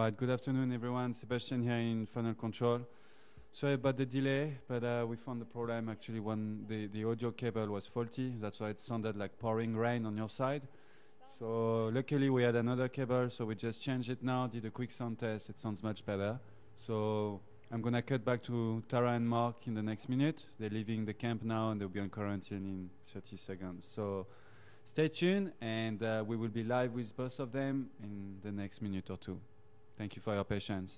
Alright, good afternoon everyone. Sebastian here in Funnel Control. Sorry about the delay, but we found the problem. Actually, the audio cable was faulty. That's why it sounded like pouring rain on your side. So luckily we had another cable, so we just changed it now, did a quick sound test. It sounds much better. So I'm going to cut back to Tara and Mark in the next minute. They're leaving the camp now and they'll be on quarantine in 30 seconds. So stay tuned, and we will be live with both of them in the next minute or two. Thank you for your patience.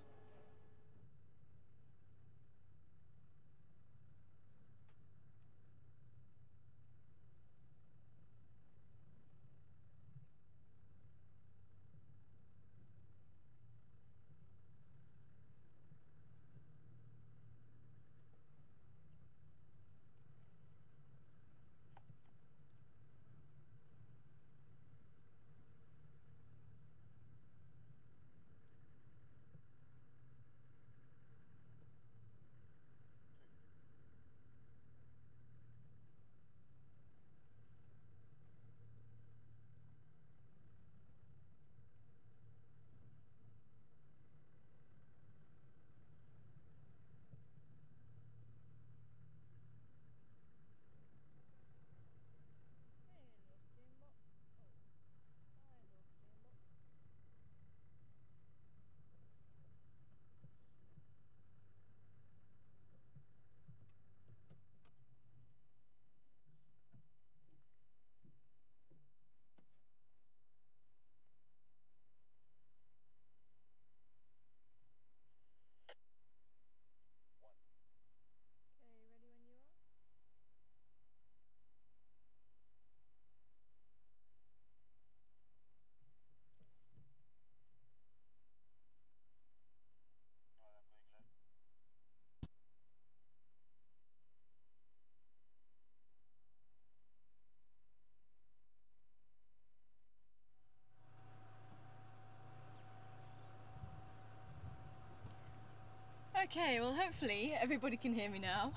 Okay, well hopefully everybody can hear me now.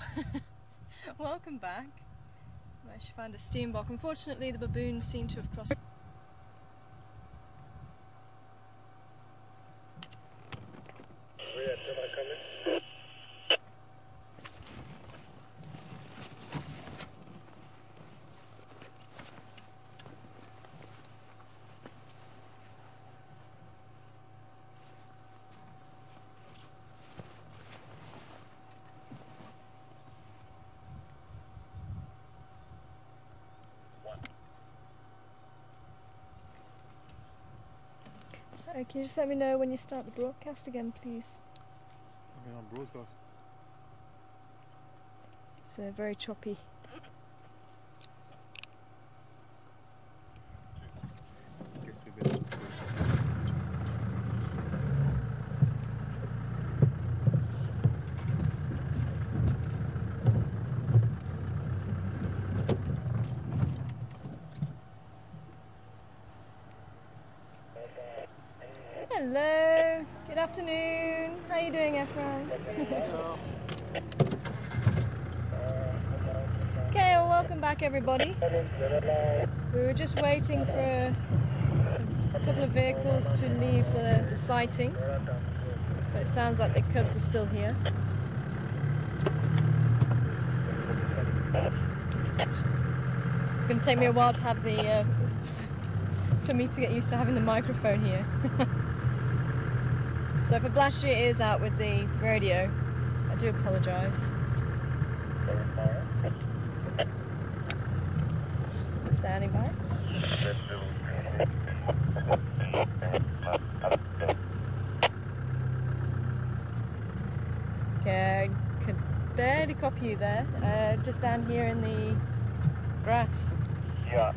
Welcome back. I managed to find a steam box. Unfortunately the baboons seem to have crossed. Can you just let me know when you start the broadcast again, please? I mean, on broadcast. It's very choppy. Hello, good afternoon. How are you doing, Efren? Okay, well, welcome back, everybody. We were just waiting for a couple of vehicles to leave the sighting, but it sounds like the cubs are still here. It's going to take me a while to have for me to get used to having the microphone here. So if I blast your ears out with the radio, I do apologise. Standing by. Okay, I could barely copy you there. Just down here in the grass. Yeah.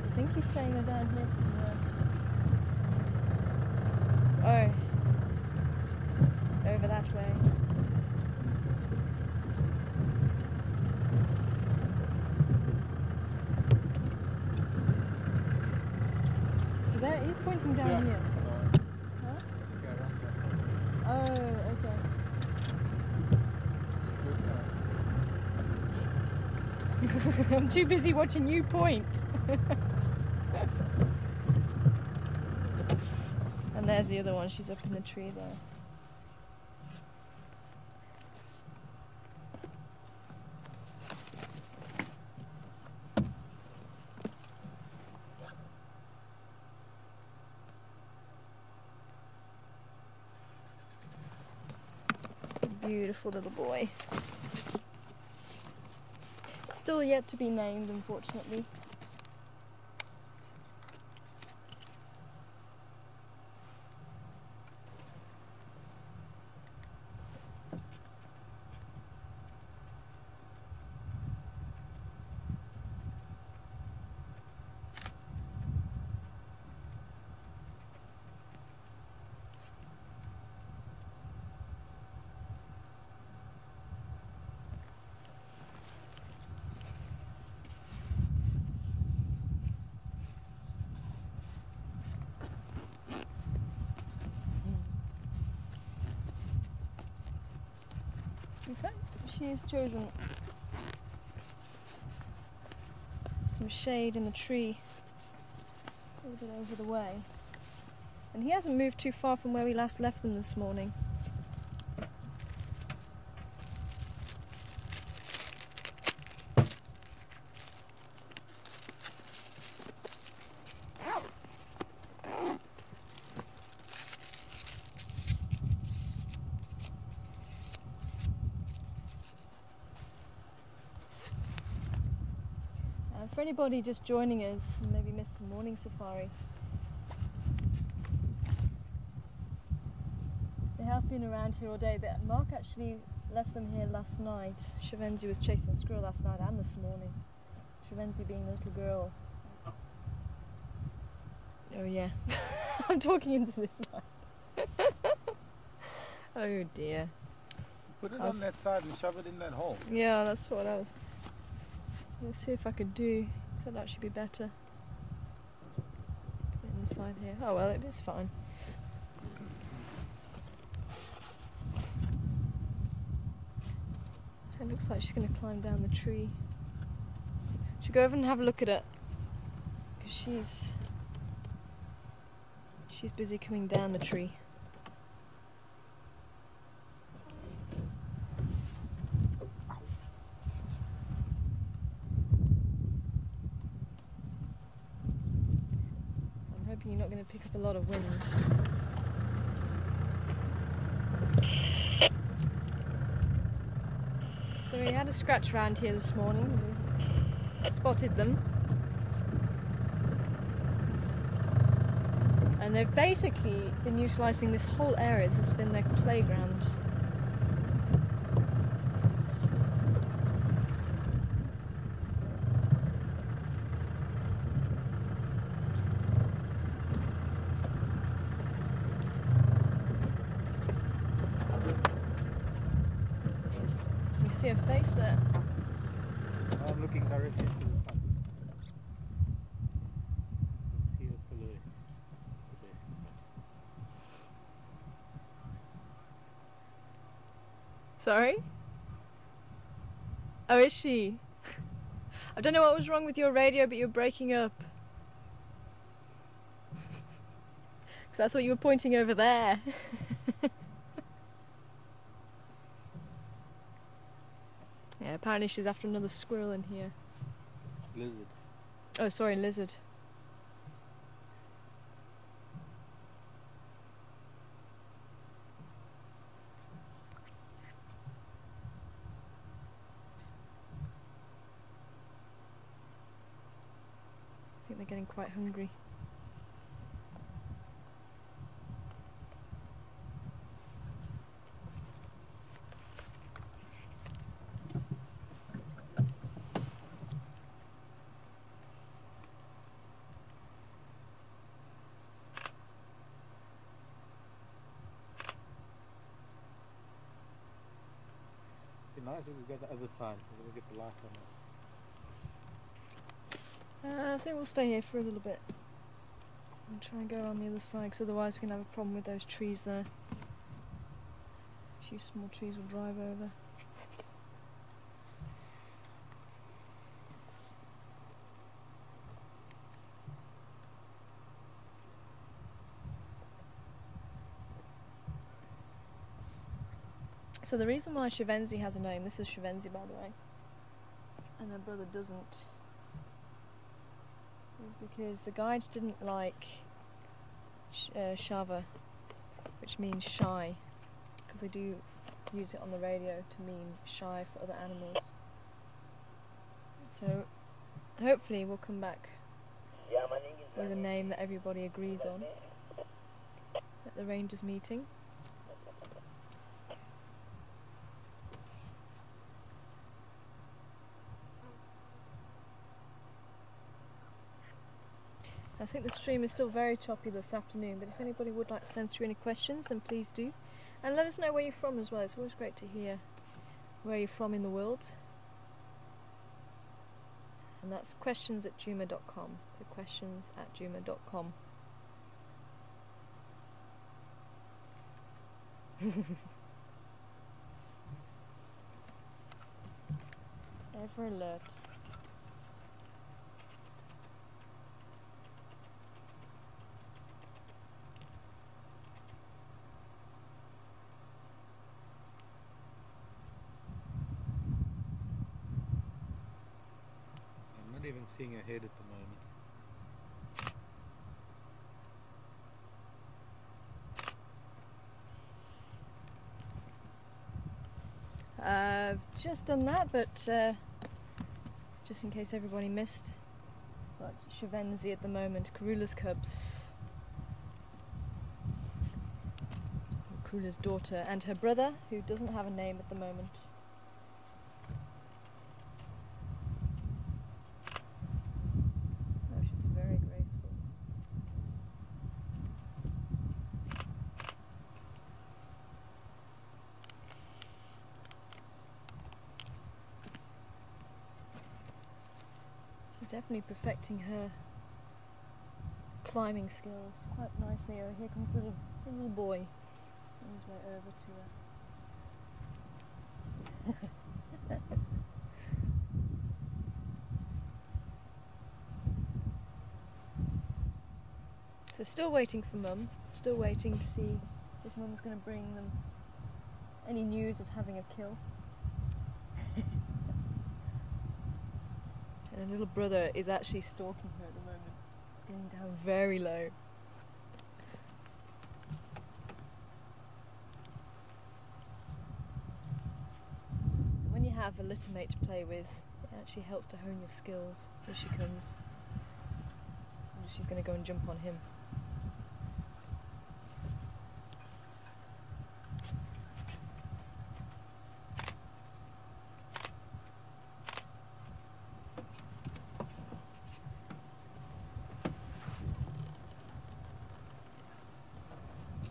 I think he's saying they're down here somewhere. Oh, over that way. So there, he's pointing down here. Huh? Oh, okay. I'm too busy watching you point. And there's the other one, she's up in the tree there. Beautiful little boy. Still yet to be named, unfortunately. She has chosen some shade in the tree a little bit over the way, and he hasn't moved too far from where we last left them this morning. For anybody just joining us and maybe missed the morning safari, they have been around here all day, but Mark actually left them here last night. Shavenzi was chasing a squirrel last night and this morning. Shavenzi being the little girl. Oh yeah, I'm talking into this mic. Oh dear. Put it on that side and shove it in that hole. Yeah, that's what I was... Let's see if I could do, so that should be better. Put it inside here. Oh well, it is fine. It looks like she's going to climb down the tree. Should go over and have a look at it, because she's busy coming down the tree. You're not going to pick up a lot of wind. So we had a scratch around here this morning. We spotted them. And they've basically been utilising this whole area. This has been their playground. See her face there. I'm looking directly into the sun. See her silhouette. Sorry? Oh, is she? I don't know what was wrong with your radio, but you're breaking up. Because I thought you were pointing over there. Yeah, apparently she's after another squirrel in here. Lizard. Oh, sorry, lizard. I think they're getting quite hungry. Nice if we go the other side, because we'll get the light on it. I think we'll stay here for a little bit and try and go on the other side, because otherwise we're going to have a problem with those trees there. A few small trees will drive over. So the reason why Shivenzi has a name, this is Shivenzi by the way, and her brother doesn't, is because the guides didn't like Shava, which means shy, because they do use it on the radio to mean shy for other animals. So hopefully we'll come back with a name that everybody agrees on at the rangers meeting. I think the stream is still very choppy this afternoon, but if anybody would like to send through any questions, then please do. And let us know where you're from as well. It's always great to hear where you're from in the world. And that's questions@juma.com. So questions@juma.com. Ever alert. I'm not even seeing her head at the moment. I've just done that, but just in case everybody missed, but Shivenzi at the moment, Karula's cubs, Karula's daughter, and her brother, who doesn't have a name at the moment. Oh, she's very graceful. She's definitely perfecting her climbing skills quite nicely. Oh, here comes the little boy on his way over to her. So still waiting for Mum, still waiting to see if Mum's going to bring them any news of having a kill. And her little brother is actually stalking her at the moment. It's getting down very low. When you have a litter mate to play with, it actually helps to hone your skills. Here she comes. And she's going to go and jump on him.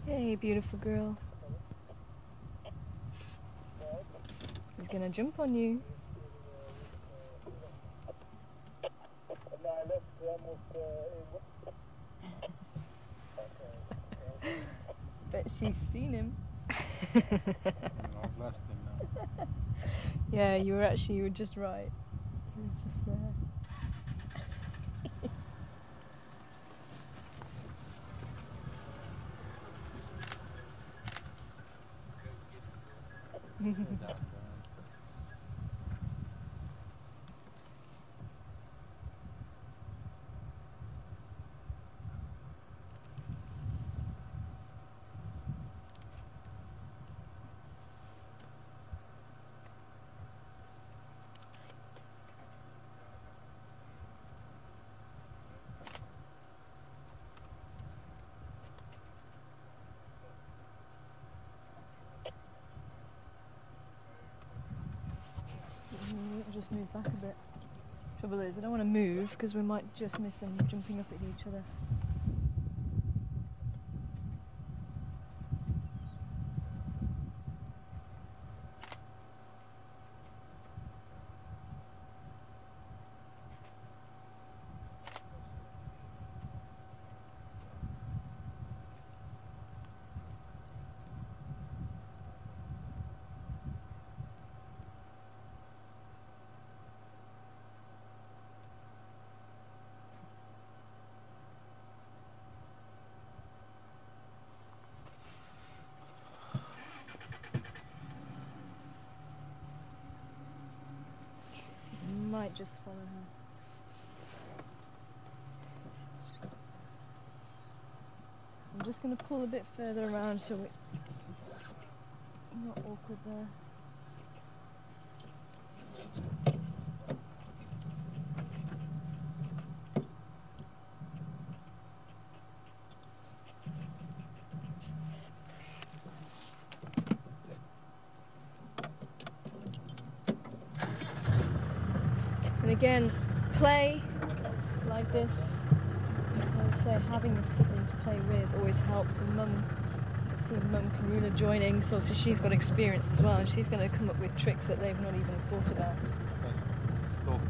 Hey, beautiful girl. He's gonna jump on you. Bet she's seen him. I've lost him now. Yeah, you were just right. He was just there. Just move back a bit. Trouble is, I don't want to move because we might just miss them jumping up at each other. might just follow her. I'm just going to pull a bit further around so we're not awkward there. And again, play like this, as I say, having a sibling to play with always helps. And Mum, I've seen Mum Karula joining, so obviously she's got experience as well, and she's going to come up with tricks that they've not even thought about. Stalk.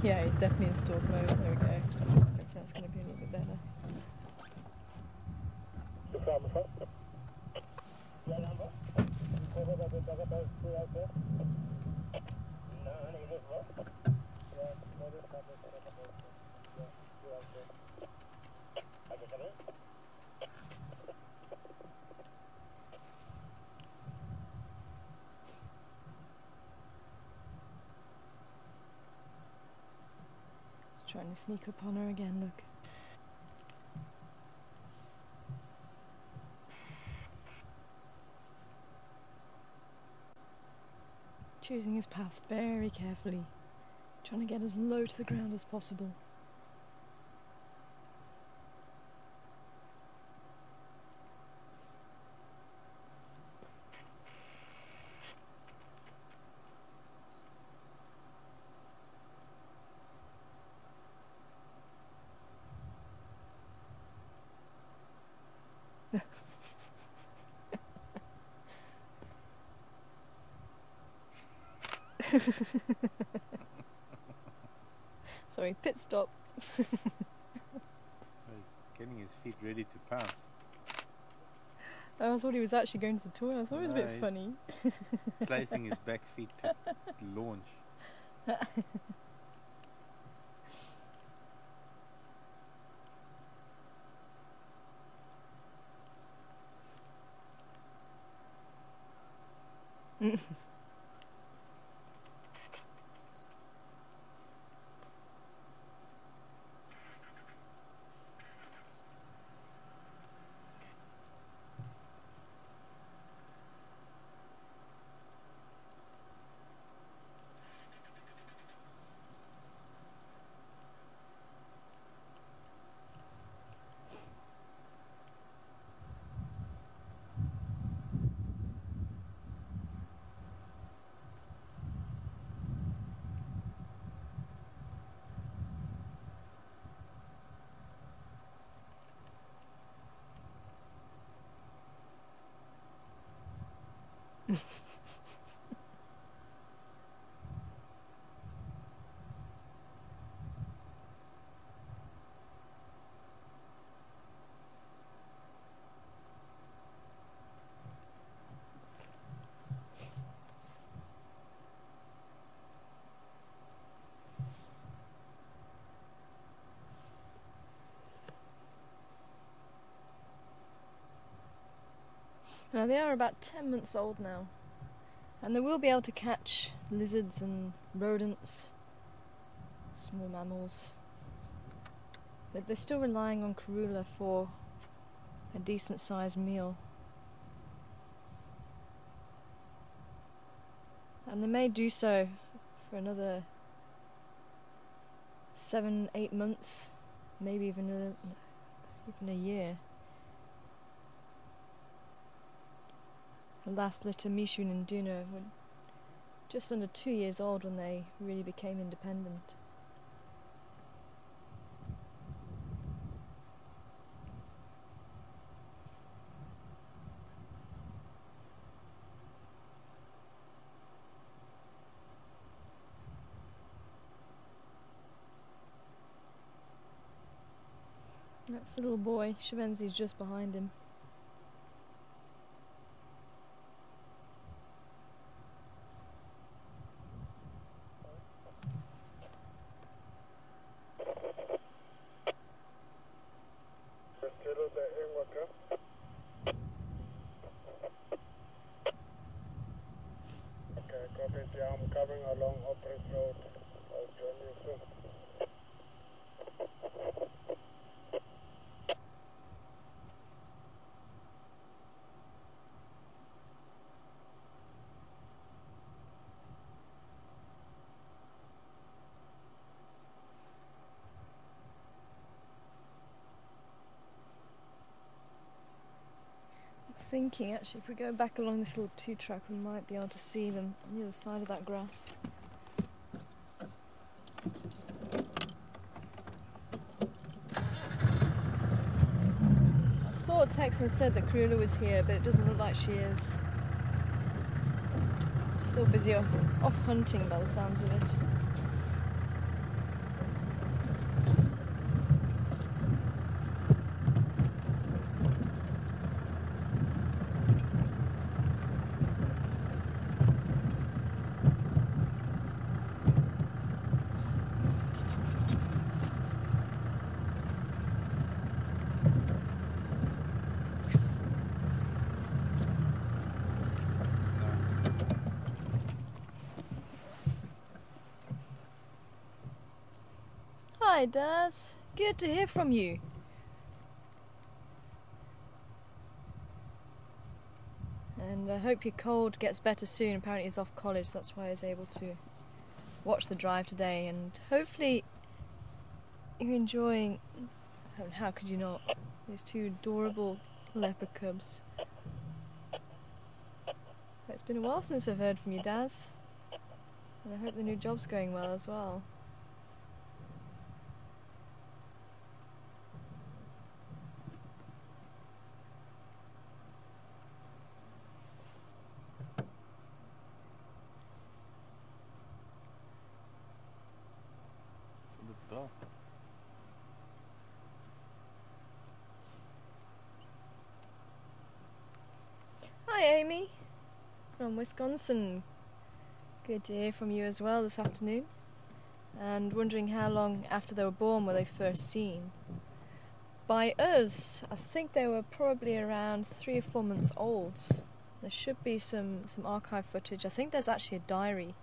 Yeah, he's definitely in stalk mode. There we go. Hopefully that's going to be a little bit better. Trying to sneak up on her again, look. Choosing his path very carefully, trying to get as low to the ground as possible. Sorry, pit stop. He's getting his feet ready to pounce. Oh, I thought he was actually going to the toilet. I thought it was a bit funny. Placing his back feet to launch. Now they are about 10 months old now, and they will be able to catch lizards and rodents, small mammals, but they're still relying on Karula for a decent sized meal. And they may do so for another 7-8 months, maybe even a year. The last litter, Mishun and Duna, were just under 2 years old when they really became independent. That's the little boy. Shivenzi's just behind him. Okay, copy. I'm coming along Opera Road. Thinking actually if we go back along this little 2-track we might be able to see them on the other side of that grass. I thought Texan said that Karula was here, but it doesn't look like she is. Still busy off hunting by the sounds of it. Hi Daz, good to hear from you. And I hope your cold gets better soon. Apparently he's off college, that's why he's able to watch the drive today, and hopefully you're enjoying, how could you not, these two adorable leopard cubs. It's been a while since I've heard from you, Daz, and I hope the new job's going well as well. Hi Amy, from Wisconsin. Good to hear from you as well this afternoon. And wondering how long after they were born were they first seen? By us, I think they were probably around 3 or 4 months old. There should be some archive footage. I think there's actually a diary.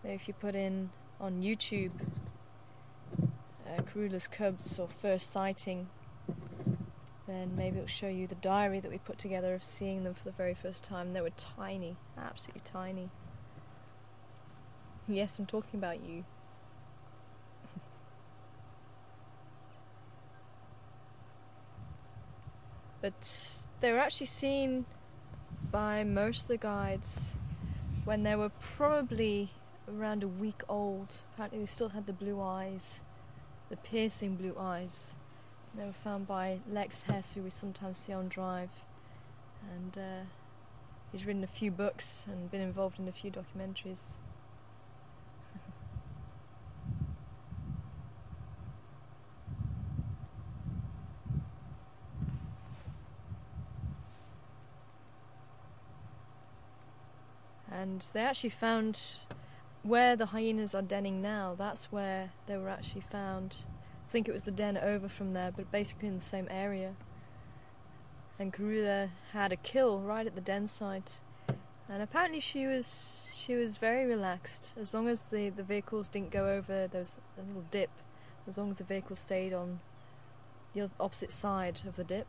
Maybe if you put in on YouTube Karula's cubs or first sighting, then maybe it'll show you the diary that we put together of seeing them for the very first time. They were tiny, absolutely tiny. Yes, I'm talking about you. But they were actually seen by most of the guides when they were probably around a week old. Apparently they still had the blue eyes, the piercing blue eyes. They were found by Lex Hess, who we sometimes see on Drive, and he's written a few books and been involved in a few documentaries. And they actually found where the hyenas are denning now. That's where they were actually found. I think it was the den over from there, but basically in the same area. And Karula had a kill right at the den site, and apparently she was very relaxed as long as the vehicles didn't go over. There was a little dip. As long as the vehicle stayed on the opposite side of the dip,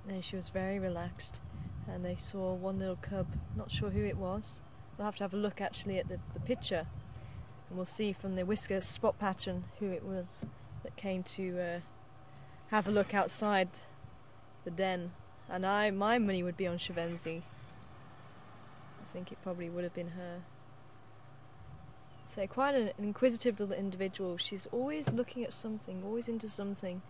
then she was very relaxed. And they saw one little cub. Not sure who it was. We'll have to have a look actually at the picture, and we'll see from the whisker spot pattern who it was that came to have a look outside the den. And my money would be on Shavenzi. I think it probably would have been her. So quite an inquisitive little individual. She's always looking at something, always into something.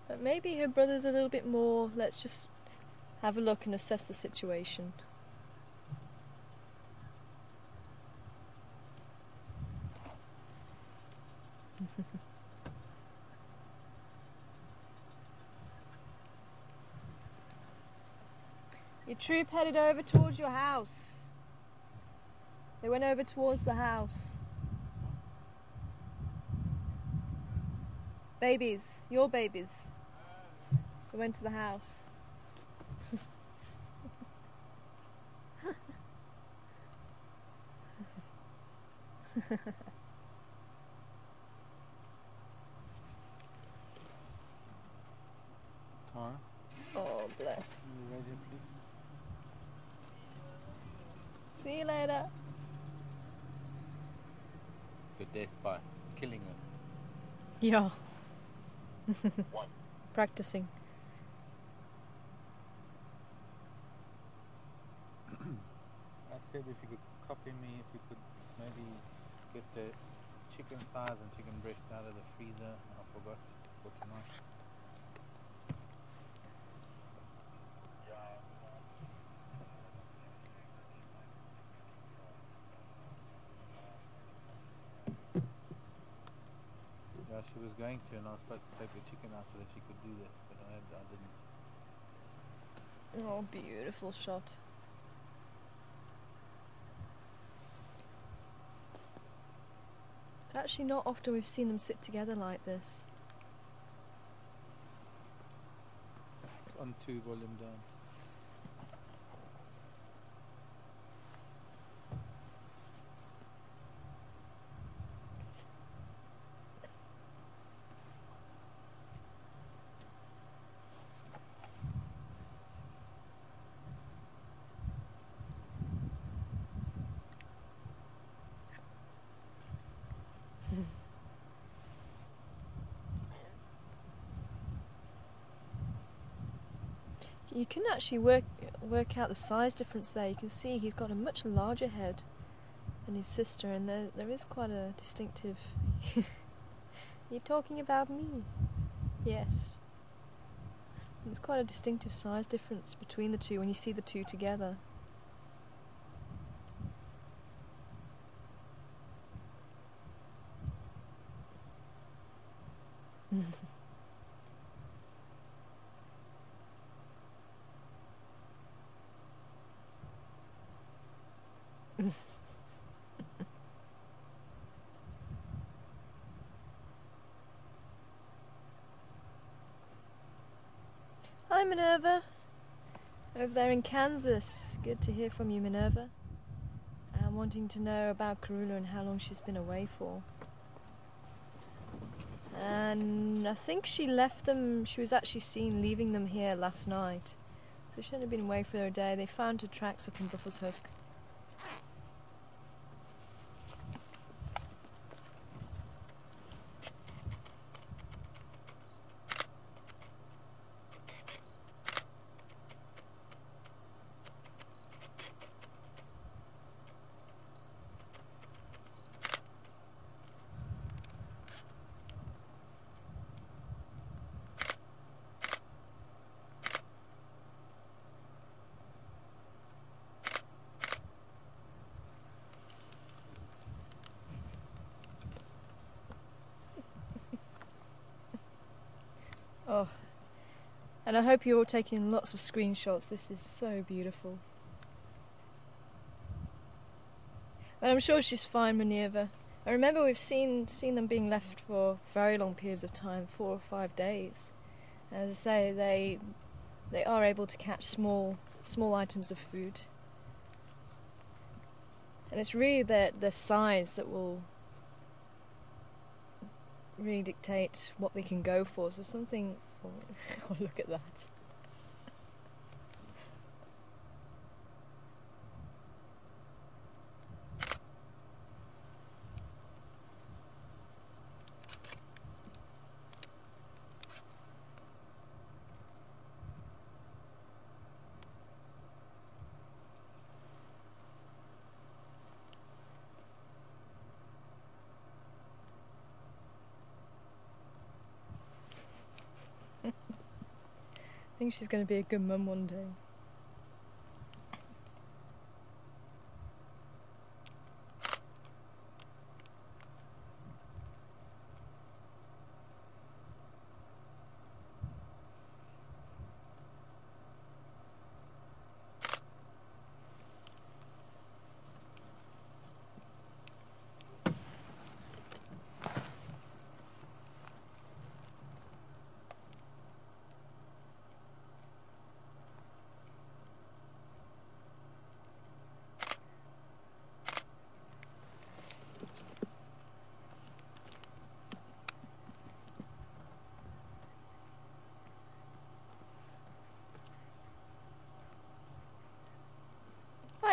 But maybe her brother's a little bit more, let's just have a look and assess the situation. Your troop headed over towards your house. They went over towards the house. Babies, your babies. We went to the house. Tara, Oh, bless. you ready, please? See you later. The death by killing her. Yeah. Practicing. I said if you could copy me, if you could maybe get the chicken thighs and chicken breasts out of the freezer. I forgot for tonight. Yeah, she was going to, and I was supposed to take the chicken out so that she could do that, but I didn't. Oh, beautiful shot. It's actually not often we've seen them sit together like this. It's on 2 volume down. You can actually work out the size difference there. You can see he's got a much larger head than his sister, and there is quite a distinctive... You're talking about me? Yes. There's quite a distinctive size difference between the two when you see the two together. Hi Minerva, over there in Kansas. Good to hear from you, Minerva. I'm wanting to know about Karula and how long she's been away for. And I think she left them, she was actually seen leaving them here last night. So she hadn't been away for a day. They found her tracks up in Buffalo's Hook. Oh, and I hope you're all taking lots of screenshots. This is so beautiful. And I'm sure she's fine, Minerva. I remember we've seen them being left for very long periods of time, 4 or 5 days. As I say, they are able to catch small items of food, and it's really their size that will really dictate what they can go for. So something. Oh, look at that. I think she's going to be a good mum one day.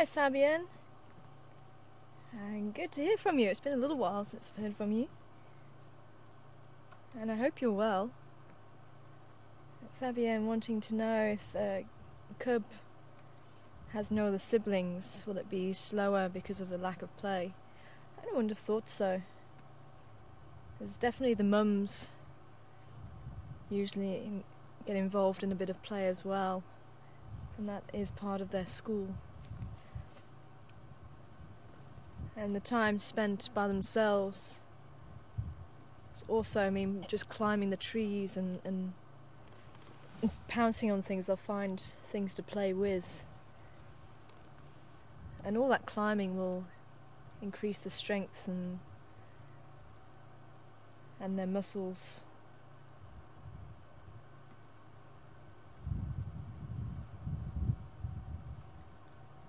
Hi Fabienne. And good to hear from you. It's been a little while since I've heard from you. And I hope you're well. Fabienne wanting to know if a cub has no other siblings, will it be slower because of the lack of play? I wouldn't have thought so. There's definitely the mums usually get involved in a bit of play as well, and that is part of their school. And the time spent by themselves is also, I mean, just climbing the trees and pouncing on things. They'll find things to play with, and all that climbing will increase the strength and their muscles.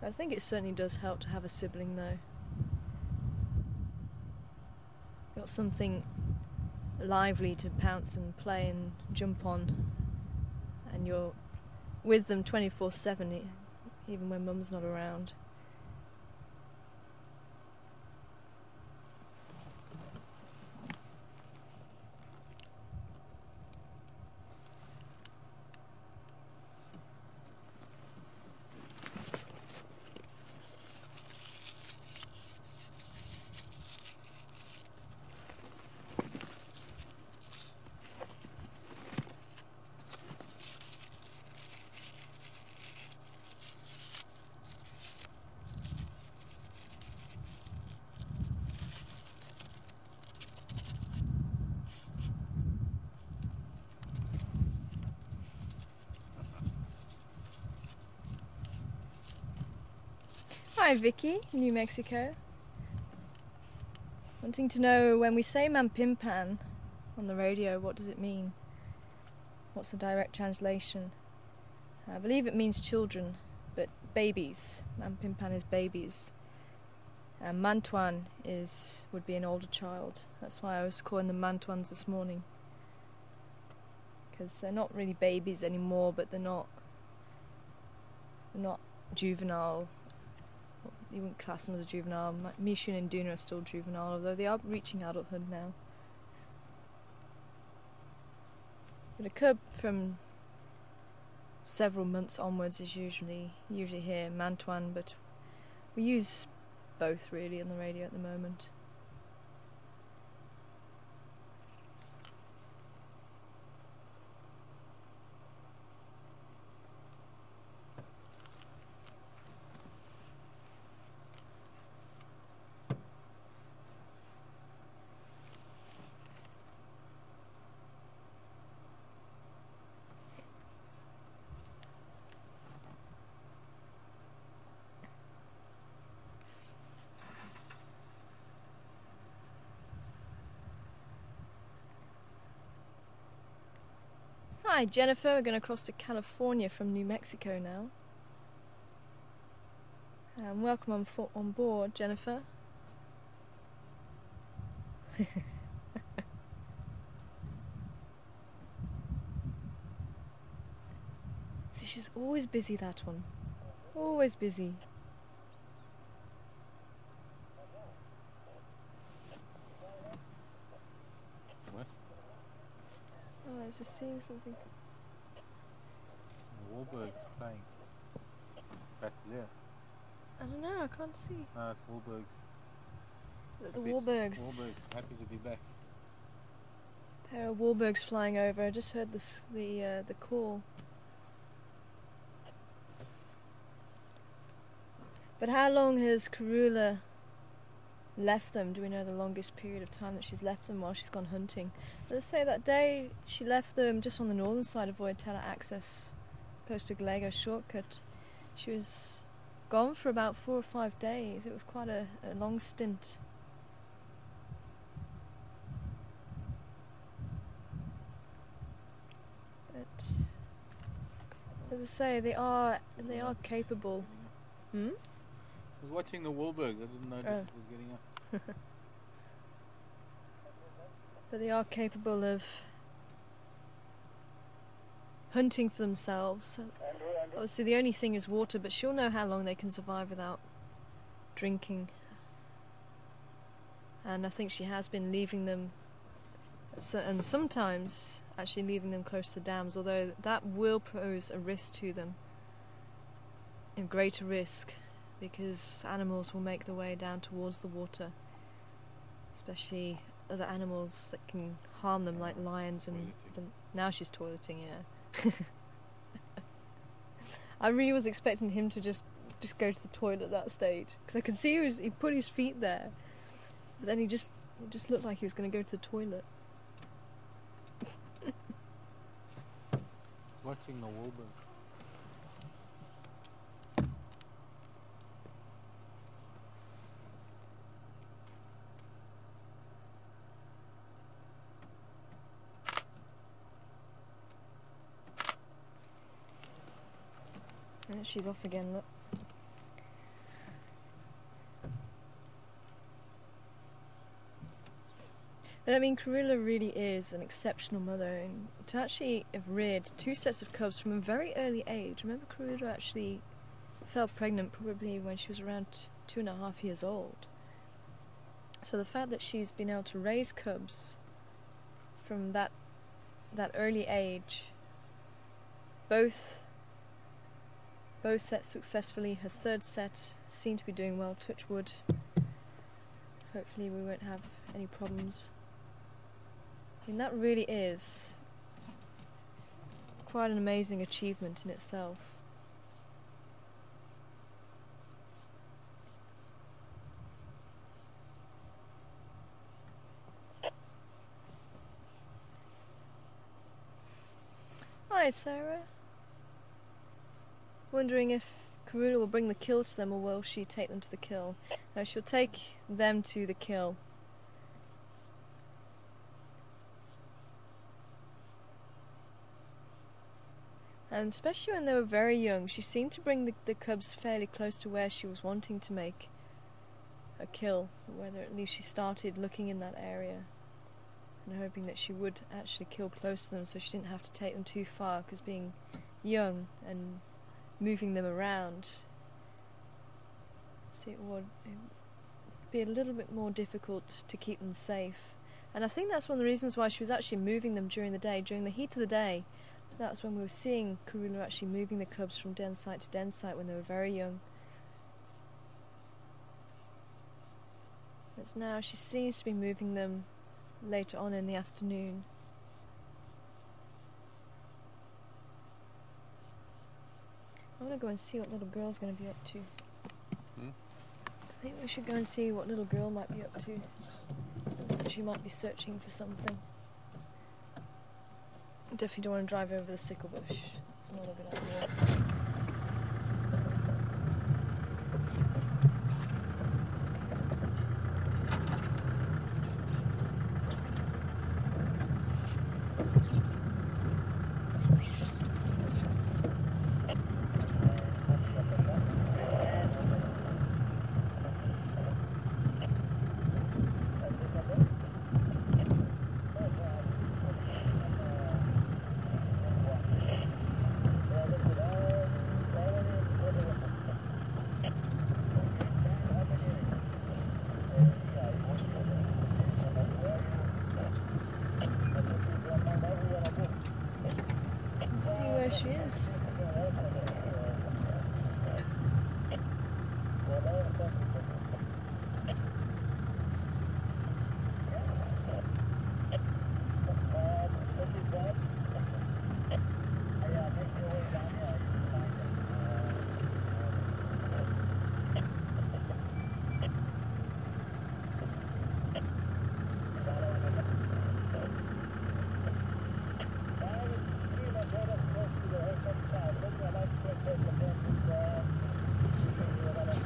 I think it certainly does help to have a sibling though. Got something lively to pounce and play and jump on, and you're with them 24/7 even when mum's not around. Hi Vicky, New Mexico. Wanting to know, when we say Mampimpan on the radio, what does it mean? What's the direct translation? I believe it means children, but babies. Mampimpan is babies. And Mantuan would be an older child. That's why I was calling them Mantuans this morning. Because they're not really babies anymore, but they're not juvenile. You wouldn't class them as a juvenile. Mishun and Duna are still juvenile, although they are reaching adulthood now. But a cub from several months onwards is usually here, Mantuan, but we use both really on the radio at the moment. Hi Jennifer, we're going to cross to California from New Mexico now. Welcome on board, Jennifer. See, she's always busy, that one. Always busy. What? Oh, I was just seeing something. Wahlberg's playing. Back there. I don't know, I can't see. No, it's Wahlberg's. The Wahlbergs. Wahlberg's happy to be back. Pair of Wahlbergs flying over. I just heard the call. But how long has Karula left them? Do we know the longest period of time that she's left them while she's gone hunting? Let's say that day she left them just on the northern side of Voyatella access, close to Galego shortcut. She was gone for about 4 or 5 days. It was quite a long stint. But as I say, they are capable. Hmm? I was watching the Wahlbergs. I didn't notice it was getting up. But they are capable of hunting for themselves. Obviously the only thing is water, but she'll know how long they can survive without drinking. And I think she has been leaving them, and sometimes actually leaving them close to the dams, although that will pose a risk to them, a greater risk, because animals will make their way down towards the water, especially other animals that can harm them, like lions and now she's toileting, yeah. I really was expecting him to just go to the toilet at that stage, because I could see he put his feet there, but then it just looked like he was going to go to the toilet. Watching the warbird. And she's off again, look. But I mean, Karula really is an exceptional mother, and to actually have reared 2 sets of cubs from a very early age. Remember, Karula actually fell pregnant probably when she was around 2.5 years old. So the fact that she's been able to raise cubs from that early age, both sets successfully. Her 3rd set seemed to be doing well, touch wood. Hopefully we won't have any problems. I mean, that really is quite an amazing achievement in itself. Hi, Sarah. Wondering if Karula will bring the kill to them, or will she take them to the kill? No, she'll take them to the kill. And especially when they were very young, she seemed to bring the cubs fairly close to where she was wanting to make a kill, whether at least she started looking in that area and hoping that she would actually kill close to them, so she didn't have to take them too far, because being young and moving them around, it would be a little bit more difficult to keep them safe. And I think that's one of the reasons why she was actually moving them during the day, during the heat of the day. That's when we were seeing Karula actually moving the cubs from den site to den site when they were very young. It's now she seems to be moving them later on in the afternoon. I want to go and see what little girl's going to be up to. I think we should go and see what little girl might be up to. Looks like she might be searching for something. Definitely don't want to drive over the sickle bush. It's not a good idea. She is.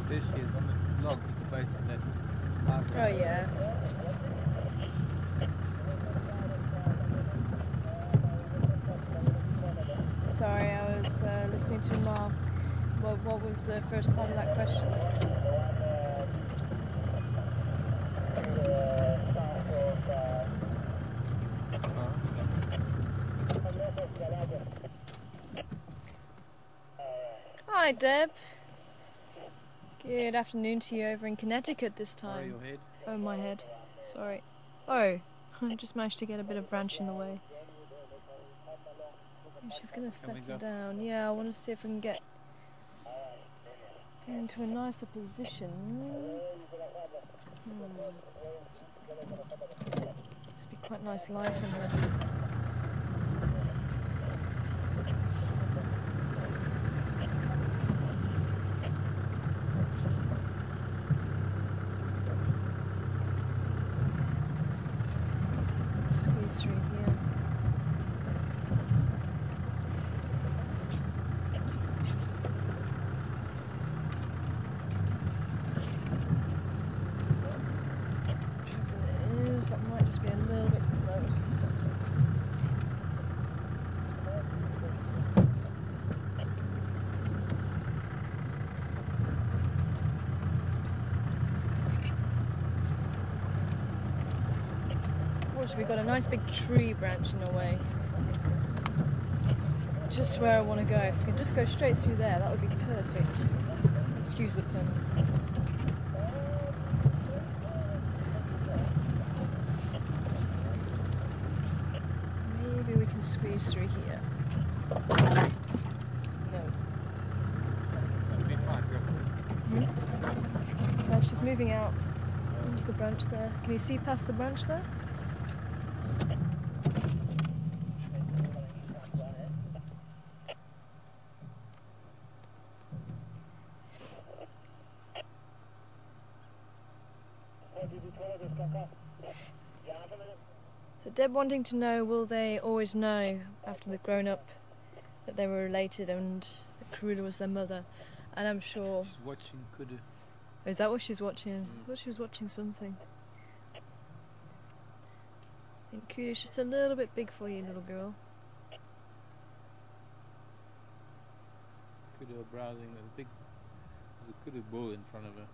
This is on the log at the base of that. Oh yeah. Sorry, I was listening to Mark. What was the first part of that question? Hi, Deb. Good afternoon to you over in Connecticut this Oh, time. your head? Oh, my head. Sorry. Oh, I just managed to get a bit of branch in the way. She's going to settle down. Yeah, I want to see if I can get into a nicer position. This would be quite nice light on her. Squeeze through here. That might just be a little bit close. Fortunately, we've got a nice big tree branching away. Just where I want to go. If we can just go straight through there, that would be perfect. Excuse the pun. Maybe we can squeeze through here. No. That'll be fine, go. No, she's moving out into the branch there. Can you see past the branch there? So Deb wanting to know, will they always know after they've grown up that they were related and that Karula was their mother? And I'm sure... She's watching Kudu. Is that what she's watching? I thought she was watching something. I think Kudu's just a little bit big for you, little girl. Kudu are browsing. There's a Kudu bull in front of her.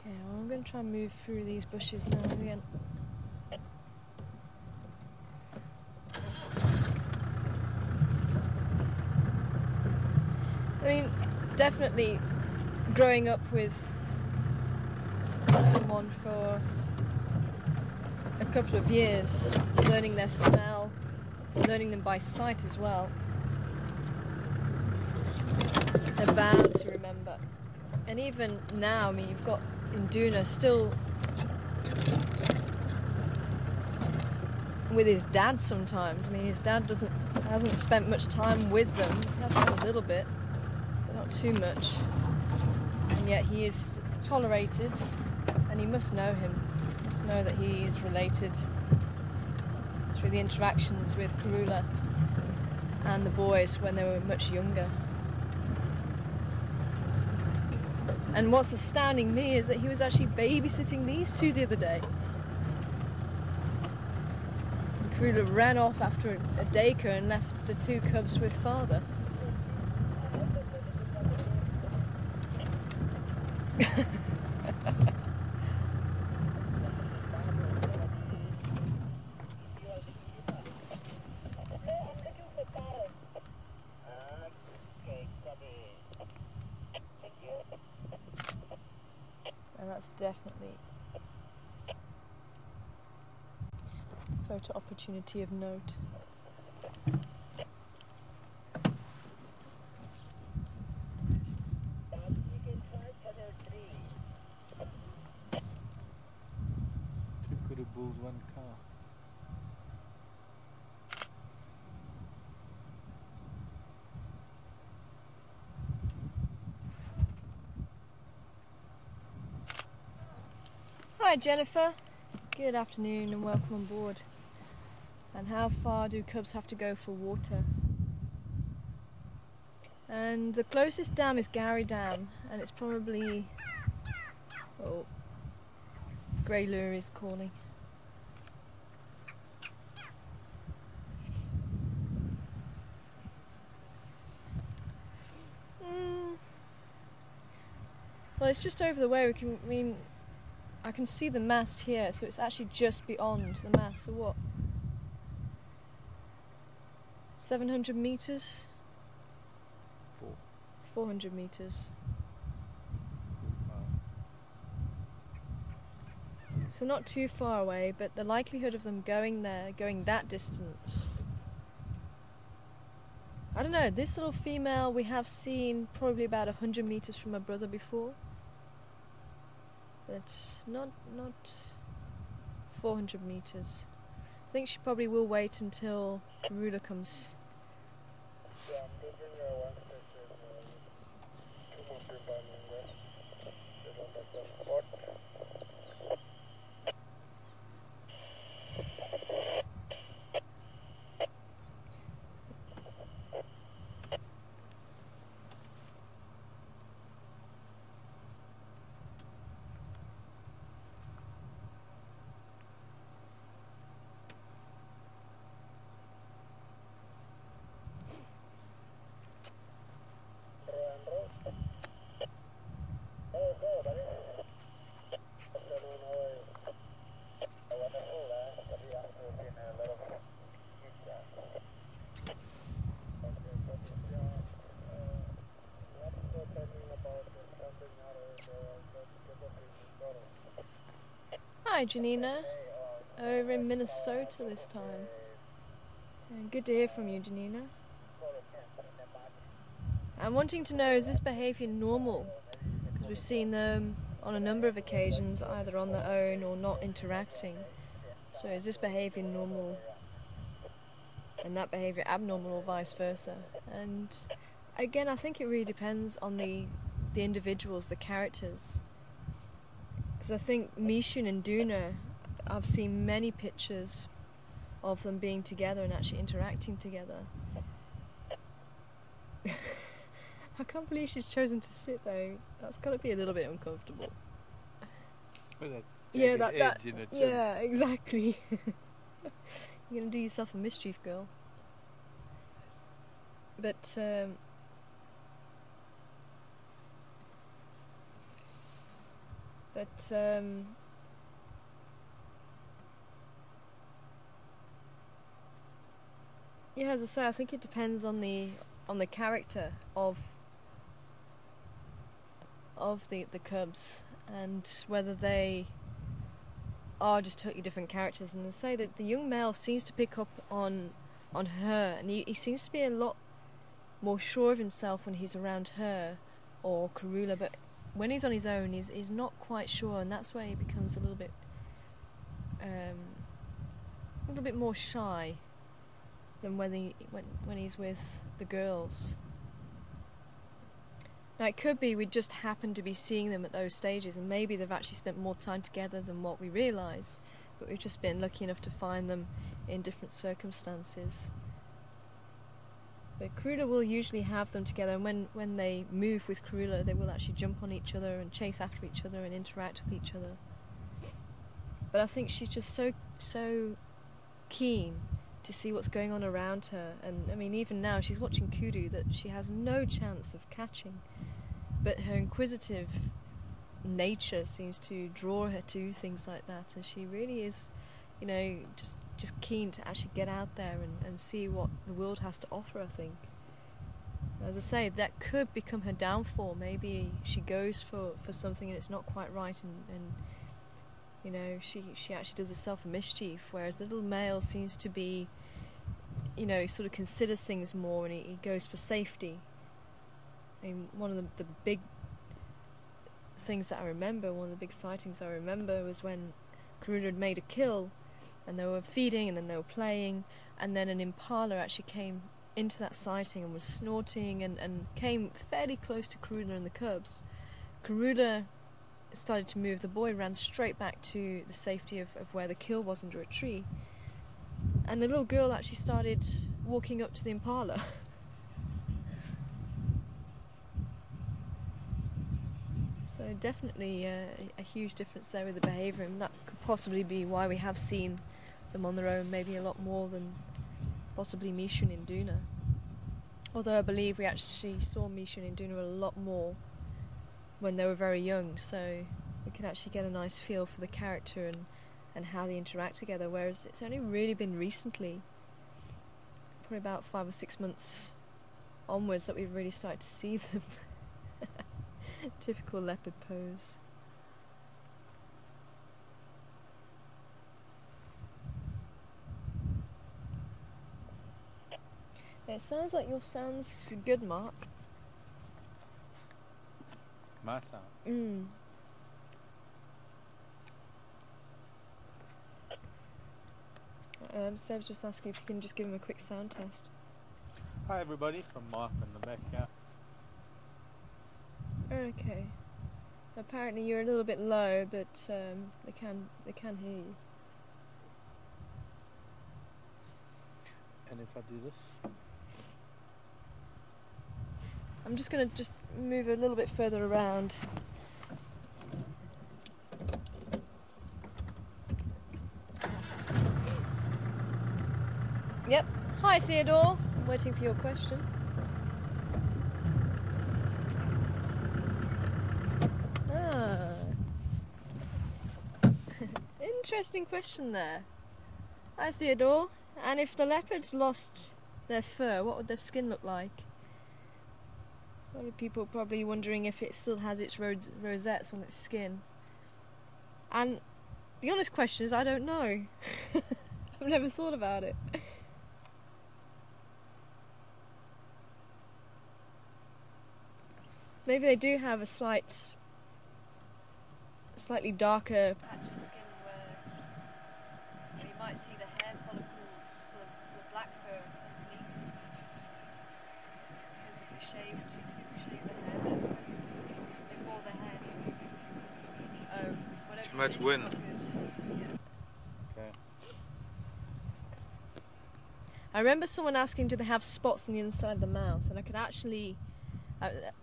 Okay, well, I'm going to try and move through these bushes now again. I mean, definitely growing up with someone for a couple of years, learning their smell, learning them by sight as well. They're bound to remember. And even now, I mean, you've got Induna still with his dad sometimes. I mean, his dad hasn't spent much time with them. He has a little bit, but not too much. And yet he is tolerated, and he must know him. He must know that he is related through the interactions with Karula and the boys when they were much younger. And what's astounding me is that he was actually babysitting these two the other day. And Karula ran off after a daycare and left the two cubs with father. And that's definitely a photo opportunity of note. Two Kudu bulls, one cow. Hi Jennifer, good afternoon and welcome on board. And how far do cubs have to go for water? And the closest dam is Gary Dam, and it's probably... oh, Grey Lure is calling. Well, it's just over the way. I can see the mast here, so it's actually just beyond the mast. So what? 700 meters? 4. 400 meters. Wow. So not too far away, but the likelihood of them going there, going that distance, I don't know. This little female we have seen probably about 100 meters from her brother before, but not 400 meters. I think she probably will wait until Karula comes. Hi Janina, over in Minnesota this time. Good to hear from you, Janina. I'm wanting to know, is this behaviour normal? Because we've seen them on a number of occasions either on their own or not interacting. So is this behaviour normal and that behaviour abnormal or vice versa? And again, I think it really depends on the individuals, the characters. Because I think Mishun and Duna, I've seen many pictures of them being together and actually interacting together. I can't believe she's chosen to sit though. That's got to be a little bit uncomfortable. With that Yeah, jagged that edge in her chin. yeah, exactly. You're gonna do yourself a mischief, girl. But yeah, as I say, I think it depends on the character of the cubs and whether they are just totally different characters. And I say that the young male seems to pick up on her, and he seems to be a lot more sure of himself when he's around her or Karula, but when he's on his own, he's not quite sure, and that's where he becomes a little bit more shy than when he's with the girls. Now it could be we just happen to be seeing them at those stages, and maybe they've actually spent more time together than what we realise, but we've just been lucky enough to find them in different circumstances. But Karula will usually have them together, and when they move with Karula, they will actually jump on each other and chase after each other and interact with each other. But I think she's just so keen to see what's going on around her, and I mean even now she's watching kudu that she has no chance of catching, but her inquisitive nature seems to draw her to things like that, and she really is, you know, just keen to actually get out there and see what the world has to offer, I think. As I say, that could become her downfall. Maybe she goes for something and it's not quite right, and you know, she actually does herself a mischief, whereas the little male seems to be, you know, sort of considers things more, and he goes for safety. I mean, one of the big things that I remember, one of the big sightings I remember was when Karula had made a kill, and they were feeding and then they were playing, and then an impala actually came into that sighting and was snorting and came fairly close to Karula and the cubs. Karula started to move. The boy ran straight back to the safety of where the kill was under a tree, and the little girl actually started walking up to the impala. So definitely a huge difference there with the behaviour, and that could possibly be why we have seen them on their own maybe a lot more than possibly Mishun and Duna. Although I believe we actually saw Mishun and Duna a lot more when they were very young, so we could actually get a nice feel for the character and how they interact together, whereas it's only really been recently, probably about 5 or 6 months onwards that we've really started to see them. Typical leopard pose. It sounds like your sound's good, Mark. My sound. Seb's just asking if you can just give him a quick sound test. Hi everybody, from Mark in the back here. Okay. Apparently you're a little bit low, but they can hear you. And if I do this? I'm just going to move a little bit further around. Yep. Hi, Theodore. I'm waiting for your question. Ah. Interesting question there. Hi, Theodore. And if the leopards lost their fur, what would their skin look like? A lot of people probably wondering if it still has its rosettes on its skin. And the honest question is, I don't know. I've never thought about it. Maybe they do have a slightly darker patch of skin where you might see the hair follicles full of black fur underneath. Because if we shave the hair, but they bore the hair. Whatever. Too much wind. Okay. I remember someone asking, do they have spots on the inside of the mouth? And I could actually,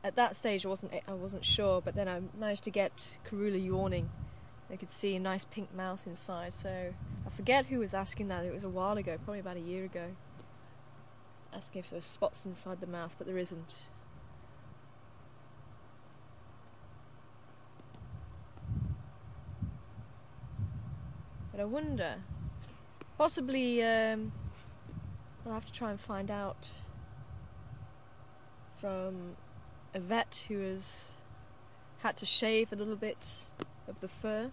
at that stage I wasn't sure, but then I managed to get Karula yawning. I could see a nice pink mouth inside, so I forget who was asking that. It was a while ago, probably about a year ago. Asking if there were spots inside the mouth, but there isn't. But I wonder, possibly I'll have to try and find out from a vet who has had to shave a little bit of the fur,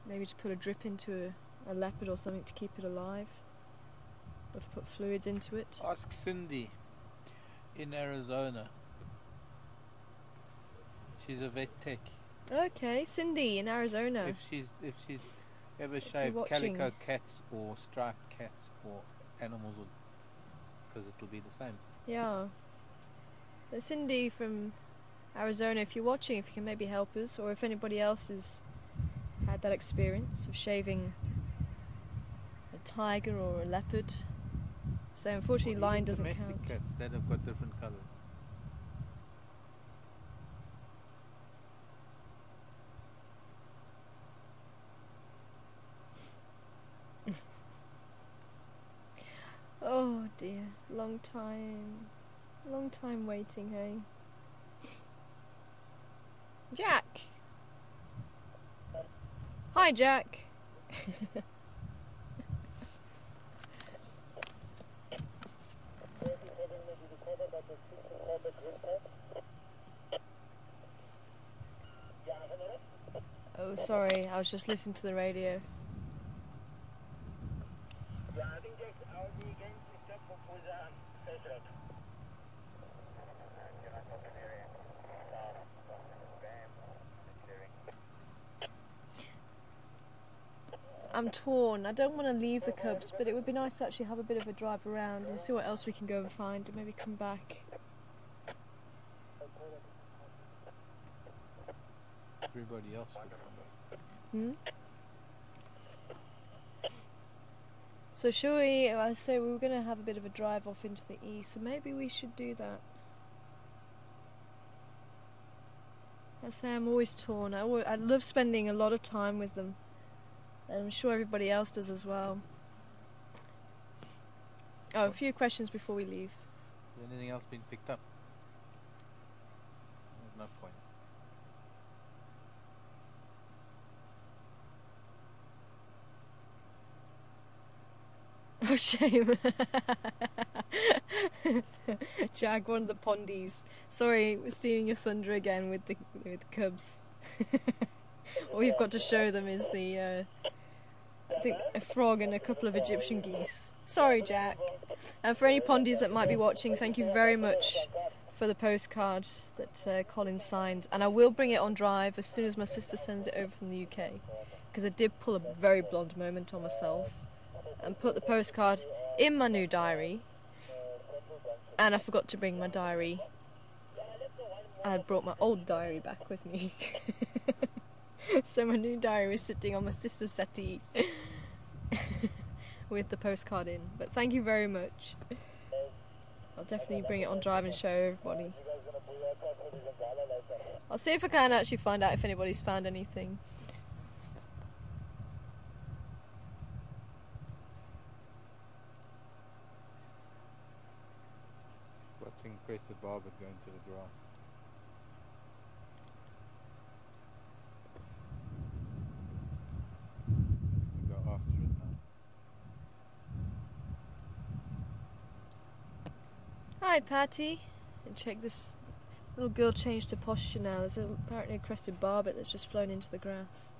maybe to put a drip into a leopard or something to keep it alive, or to put fluids into it. Ask Cindy in Arizona. She's a vet tech. Okay, Cindy in Arizona. If she's ever shaved calico cats or striped cats or animals, because it'll be the same. Yeah. So Cindy from Arizona, if you're watching, if you can maybe help us, or if anybody else has had that experience of shaving a tiger or a leopard. So unfortunately lion doesn't count. Domestic cats that have got different colours. Oh dear, long time waiting, hey? Jack! Hi, Jack! Oh, sorry, I was just listening to the radio. I'm torn. I don't want to leave the cubs, but it would be nice to actually have a bit of a drive around and see what else we can go and find and maybe come back. Everybody else would come back. So shall we, I say we were going to have a bit of a drive off into the east, so maybe we should do that. I say I'm always torn. I love spending a lot of time with them. And I'm sure everybody else does as well. Oh, a few questions before we leave. Has anything else been picked up? There's no point. Oh, shame. Jag, one of the pondies. Sorry, we're stealing your thunder again with the cubs. All you've got to show them is the, I think, a frog and a couple of Egyptian geese. Sorry, Jack. And for any pondies that might be watching, thank you very much for the postcard that Colin signed. And I will bring it on drive as soon as my sister sends it over from the UK. Because I did pull a very blonde moment on myself and put the postcard in my new diary, and I forgot to bring my diary. I had brought my old diary back with me. So my new diary is sitting on my sister's settee with the postcard in. But thank you very much. I'll definitely bring it on drive and show everybody. I'll see if I can actually find out if anybody's found anything. Watching crested barbet going to the grass. We go after it now. Hi, Patty. And check this little girl changed her posture now. There's apparently a crested barbet that's just flown into the grass.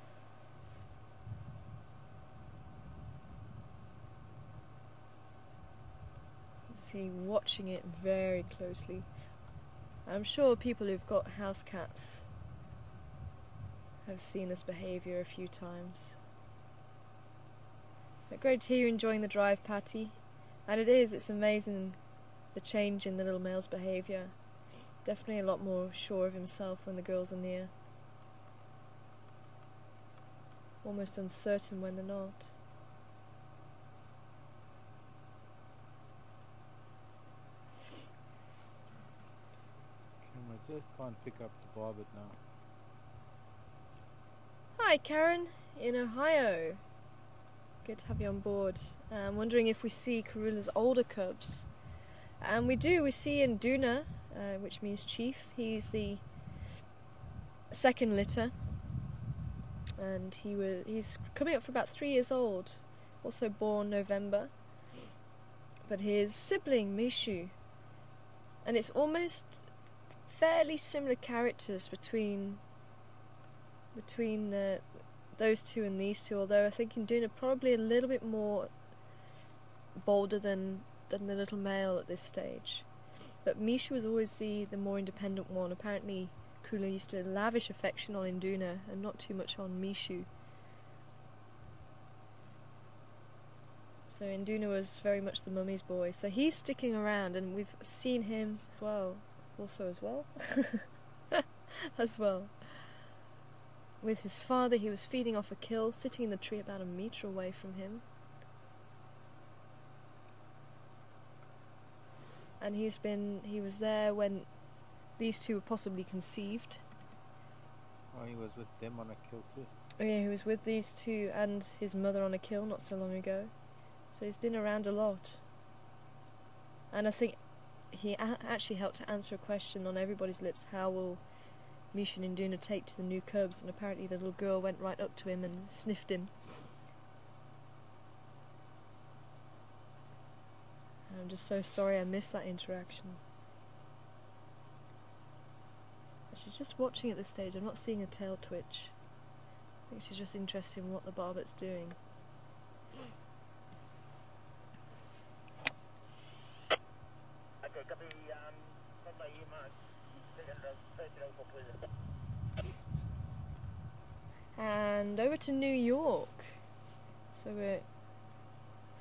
See, watching it very closely. I'm sure people who've got house cats have seen this behaviour a few times. But great to hear you enjoying the drive, Patty. And it's amazing the change in the little male's behaviour. Definitely a lot more sure of himself when the girls are near. Almost uncertain when they're not. I just can't pick up the barbet now. Hi, Karen, in Ohio. Good to have you on board. I'm wondering if we see Karula's older cubs. And we do, we see Induna, which means chief. He's the second litter. And he's coming up for about 3 years old. Also born November. But his sibling, Mishu. And it's almost fairly similar characters between those two and these two, although I think Induna probably a little bit more bolder than the little male at this stage. But Mishu was always the more independent one. Apparently Karula used to lavish affection on Induna and not too much on Mishu. So Induna was very much the mummy's boy. So he's sticking around, and we've seen him as well. With his father, he was feeding off a kill, sitting in the tree about a metre away from him. And he was there when these two were possibly conceived. Oh, he was with them on a kill too. Oh yeah, he was with these two and his mother on a kill not so long ago. So he's been around a lot. And I think he actually helped to answer a question on everybody's lips: how will Mishu and Induna take to the new cubs? And apparently the little girl went right up to him and sniffed him. I'm just so sorry I missed that interaction. She's just watching at this stage. I'm not seeing a tail twitch. I think she's just interested in what the barbet's doing. And over to New York. So we're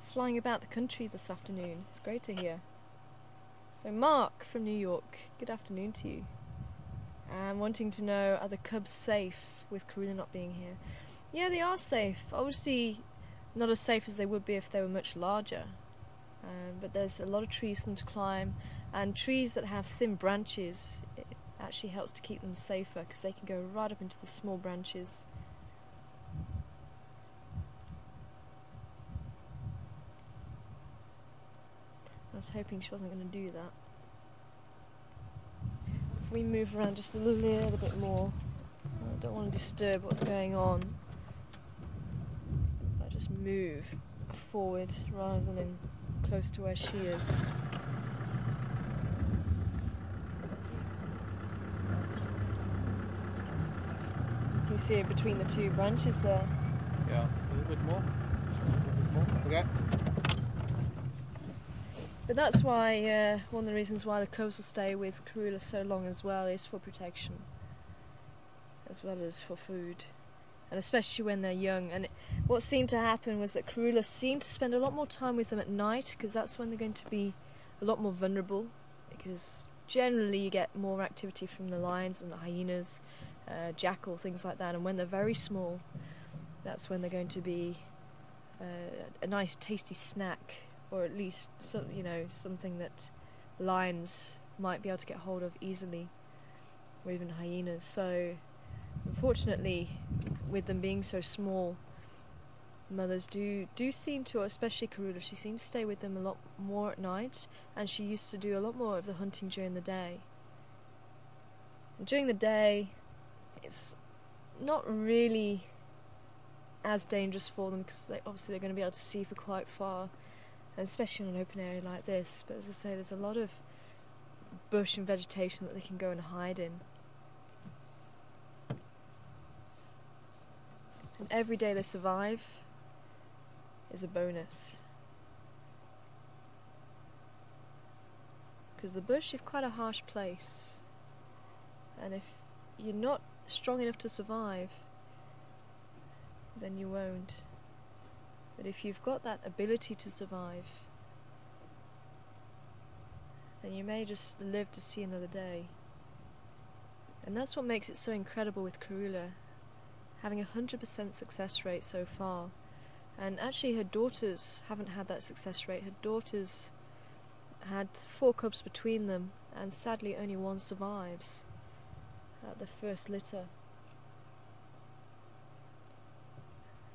flying about the country this afternoon. It's great to hear. So Mark from New York, good afternoon to you. I'm wanting to know, are the cubs safe with Karula not being here? Yeah, they are safe. Obviously not as safe as they would be if they were much larger. But there's a lot of trees for them to climb, and trees that have thin branches, it actually helps to keep them safer because they can go right up into the small branches. I was hoping she wasn't going to do that. If we move around just a little bit more, I don't want to disturb what's going on. If I just move forward rather than in close to where she is. You see it between the two branches there. Yeah, a little bit more. Okay. But that's why one of the reasons why the cubs will stay with Karula so long as well is for protection, as well as for food, and especially when they're young. And what seemed to happen was that Karula seemed to spend a lot more time with them at night, because that's when they're going to be a lot more vulnerable, because generally you get more activity from the lions and the hyenas, jackal, things like that. And when they're very small, that's when they're going to be a nice tasty snack, or at least something that lions might be able to get hold of easily, or even hyenas. So unfortunately, with them being so small, mothers do seem to, especially Karula, she seems to stay with them a lot more at night, and she used to do a lot more of the hunting during the day. And during the day, it's not really as dangerous for them, because obviously they're going to be able to see for quite far, and especially in an open area like this. But as I say, there's a lot of bush and vegetation that they can go and hide in. And every day they survive is a bonus, because the bush is quite a harsh place, and if you're not strong enough to survive, then you won't. But if you've got that ability to survive, then you may just live to see another day. And that's what makes it so incredible with Karula, having 100% success rate so far. And actually her daughters haven't had that success rate. Her daughters had 4 cubs between them, and sadly only one survives at the first litter.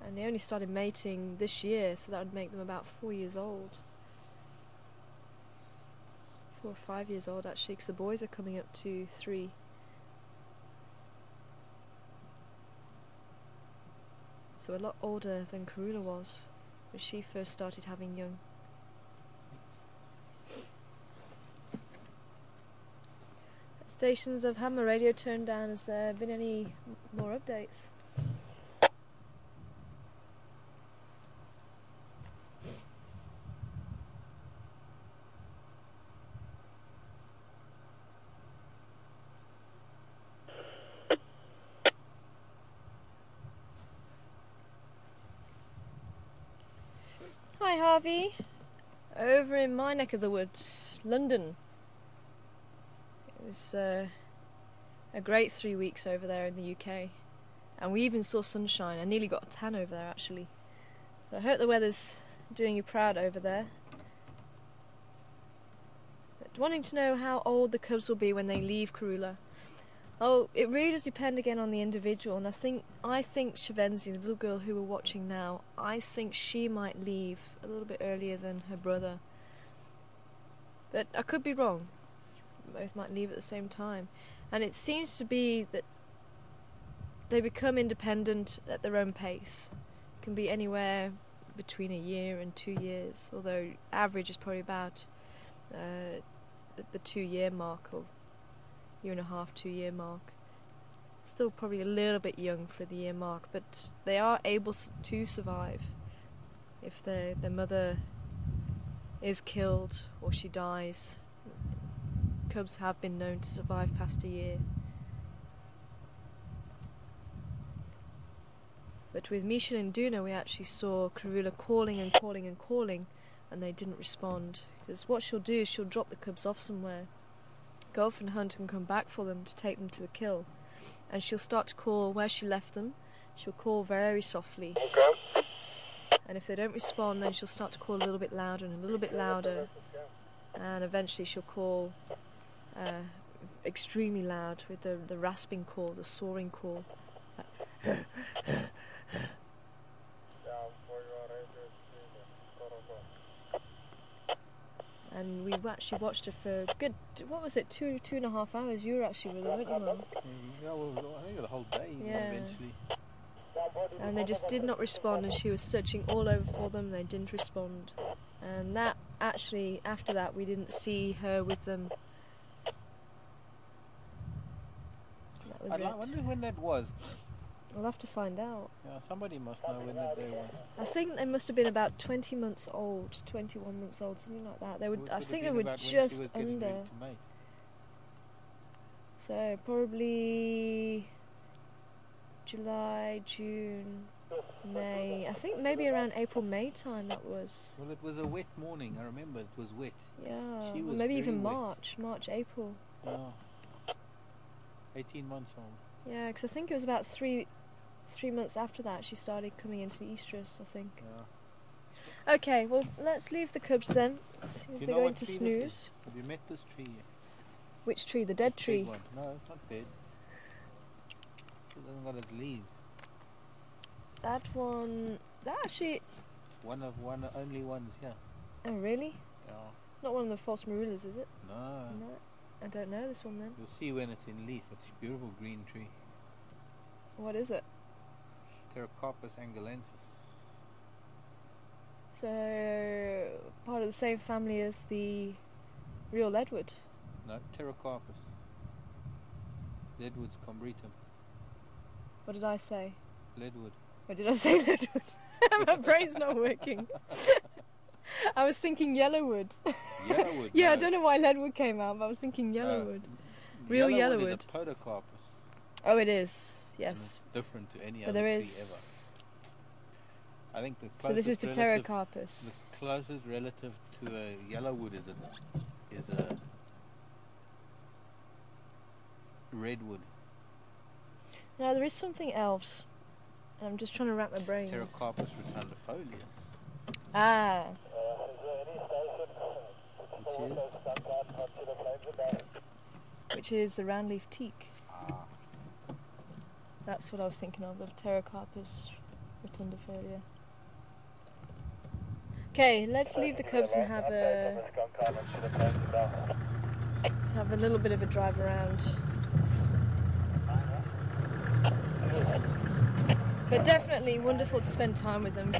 And they only started mating this year, so that would make them about 4 years old. 4 or 5 years old actually, because the boys are coming up to 3. So a lot older than Karula was when she first started having young. At stations, I've had my radio turned down. Has there been any more updates? Hi Harvey, over in my neck of the woods, London. It was a great 3 weeks over there in the UK, and we even saw sunshine. I nearly got a tan over there actually, so I hope the weather's doing you proud over there. But wanting to know how old the cubs will be when they leave Karula. Oh, it really does depend again on the individual, and I think Shavenzi, the little girl who we're watching now, I think she might leave a little bit earlier than her brother. But I could be wrong. Both might leave at the same time. And it seems to be that they become independent at their own pace. It can be anywhere between a year and 2 years, although average is probably about the 2-year mark, or 1.5 to 2 year mark. Still probably a little bit young for the year mark, but they are able to survive if their mother is killed or she dies. Cubs have been known to survive past a year. But with Michel and Duna, we actually saw Karula calling and calling and calling, and they didn't respond, because what she'll do is she'll drop the cubs off somewhere, go off and hunt and come back for them to take them to the kill. And she'll start to call where she left them. She'll call very softly. And if they don't respond, then she'll start to call a little bit louder and a little bit louder. And eventually she'll call extremely loud with the rasping call, the soaring call. And we actually watched her for a good, what was it, 2.5 hours? You were actually with her, weren't you, Mark? Yeah, well, I think the whole day Yeah. eventually. and they just did not respond, and she was searching all over for them. They didn't respond, and that actually after that we didn't see her with them. That was I wonder when that was. We'll have to find out. Yeah, somebody must know when that day was. I think they must have been about 20 months old, 21 months old, something like that. They would. I think they were just under. So probably July, June, May. I think maybe around April, May time that was. Well, it was a wet morning. I remember it was wet. Yeah, She was or maybe even very March, April. Yeah. 18 months old. Yeah, because I think it was about three months after that she started coming into the estrus, I think. Yeah. Okay, well, let's leave the cubs then, since they're going to snooze. Have you met this tree yet? Which tree? The dead tree? Big one. No, it's not dead. It hasn't got its leaves. That one... That actually... One of only ones here. Oh, really? Yeah. It's not one of the false marulas, is it? No. No. I don't know this one then. You'll see when it's in leaf. It's a beautiful green tree. What is it? Pterocarpus angolensis. So, part of the same family as the real leadwood? No, Pterocarpus. Leadwood's combritum. What did I say? Leadwood. What did I say? Leadwood? My brain's not working. I was thinking yellowwood. Yellowwood? Yeah, no. I don't know why leadwood came out, but I was thinking yellowwood. Real yellowwood. Is a podocarpus. Oh, it is. Yes. Different to any but other there tree is. ever. I think the closest So this is relative, Pterocarpus. the closest relative to a yellowwood is a redwood. No, there is something else. I'm just trying to wrap my brain. Pterocarpus rotundifolius. Ah. Which is the round leaf teak. Ah. That's what I was thinking of, the Pterocarpus rotundifolia. Okay, let's leave the cubs and have a little bit of a drive around. But definitely wonderful to spend time with them.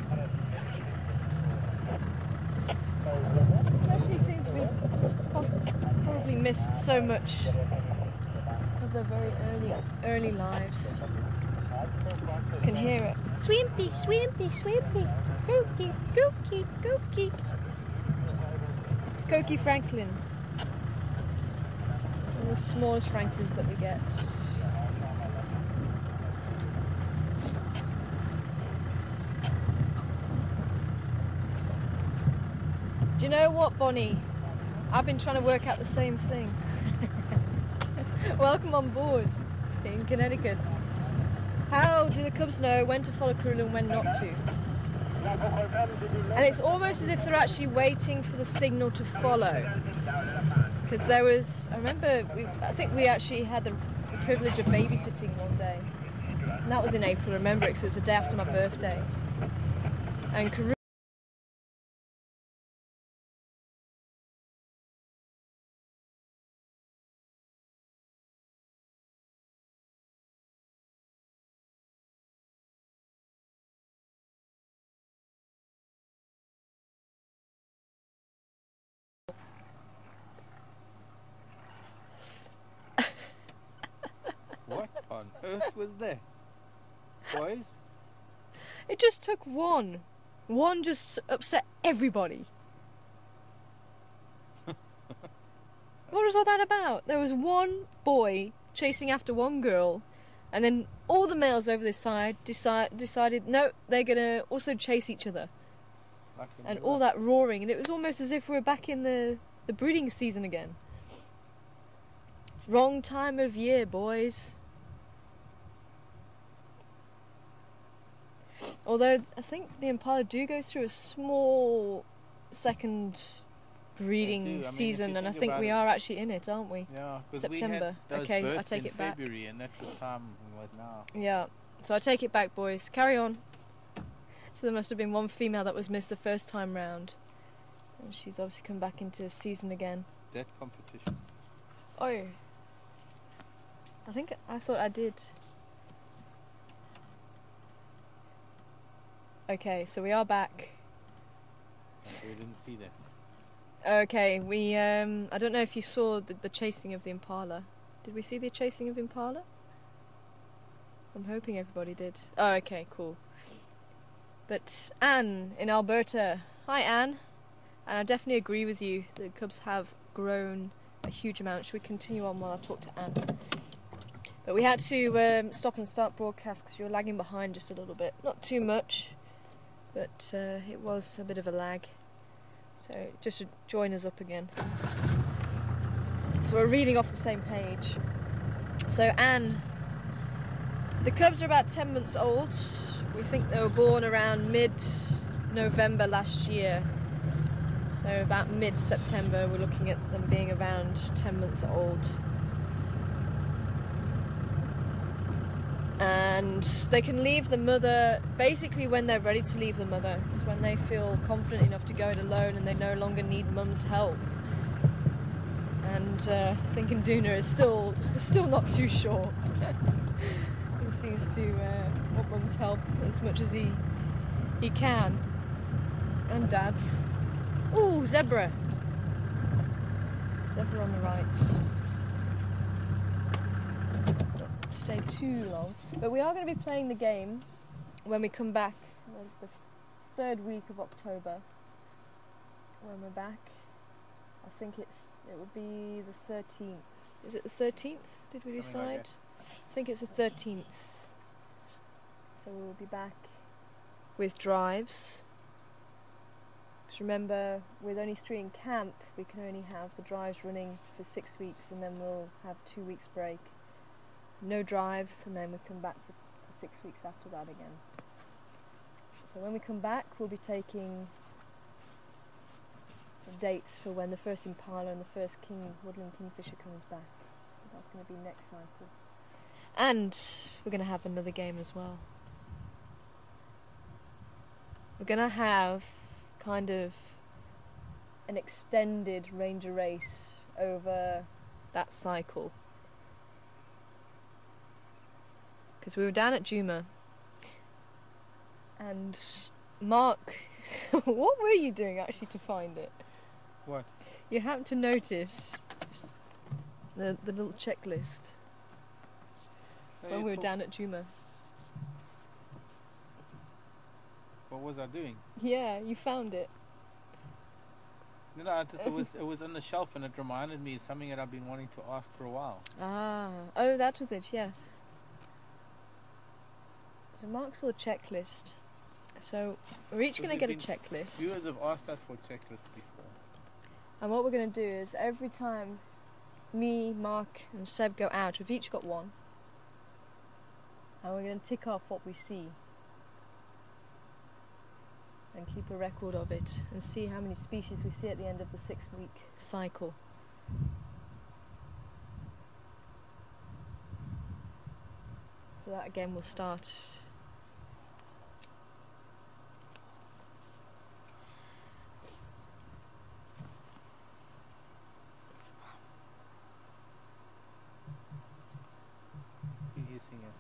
Especially since we've probably missed so much of their very early lives. You can hear it. Swimpy, swimpy, swimpy. Gookie, gookie, gookie. Cokie Franklin. One of the smallest Franklins that we get. Do you know what, Bonnie? I've been trying to work out the same thing. Welcome on board in Connecticut. How do the cubs know when to follow Karula and when not to? And it's almost as if they're actually waiting for the signal to follow. Because there was, I think we actually had the privilege of babysitting one day. And that was in April, I remember it because it was the day after my birthday. And Karula What on earth was there? Boys? It just took one. One just upset everybody. What was all that about? There was one boy chasing after one girl, and then all the males over this side decided no, they're gonna also chase each other. And all that roaring, and it was almost as if we were back in the breeding season again. Wrong time of year, boys. Although I think the impala do go through a small second breeding season, and I think we are actually in it, aren't we? Yeah, September. We had okay, those I take in it back. February, and that's the time right now. Yeah, so I take it back, boys. Carry on. So there must have been one female that was missed the first time round, and she's obviously come back into season again. That competition. Oh, I thought I did. Okay, so we are back. We didn't see that. Okay, we I don't know if you saw the chasing of the impala. Did we see the chasing of impala? I'm hoping everybody did. Oh, okay, cool. But Anne in Alberta. Hi, Anne. And I definitely agree with you. The cubs have grown a huge amount. Should we continue on while I talk to Anne? But we had to stop and start broadcast because you were lagging behind just a little bit. Not too much, but it was a bit of a lag. So just to join us up again. So we're reading off the same page. So Anne, the cubs are about 10 months old. We think they were born around mid-November last year. So about mid-September we're looking at them being around 10 months old. And they can leave the mother basically when they're ready to leave the mother. It's when they feel confident enough to go it alone and they no longer need mum's help. And I think Induna is still not too sure. He seems to want mum's help as much as he can. And dad's. Ooh, zebra! Zebra on the right. Not stay too long. But we are going to be playing the game when we come back, the third week of October. When we're back, I think it will be the 13th. Is it the 13th? Did we decide? Like I think it's the 13th. So we will be back with drives. Because remember, with only 3 in camp, we can only have the drives running for 6 weeks, and then we'll have 2 weeks break. No drives, and then we come back for 6 weeks after that again. So when we come back, we'll be taking the dates for when the first impala and the first woodland kingfisher comes back. That's going to be next cycle. And we're going to have another game as well. We're going to have kind of an extended ranger race over that cycle. Because we were down at Juma and Mark, what were you doing actually to find it? What? You happened to notice the little checklist when we were down at Juma. What was I doing? Yeah, you found it. No, I just, it was on the shelf and it reminded me of something that I've been wanting to ask for a while. Ah, oh, that was it, yes. So Mark saw the checklist. So we're each going to get a checklist. Viewers have asked us for checklists before. And what we're going to do is every time me, Mark and Seb go out, we've each got one. And we're going to tick off what we see. And keep a record of it and see how many species we see at the end of the 6-week cycle. So that again will start Using it.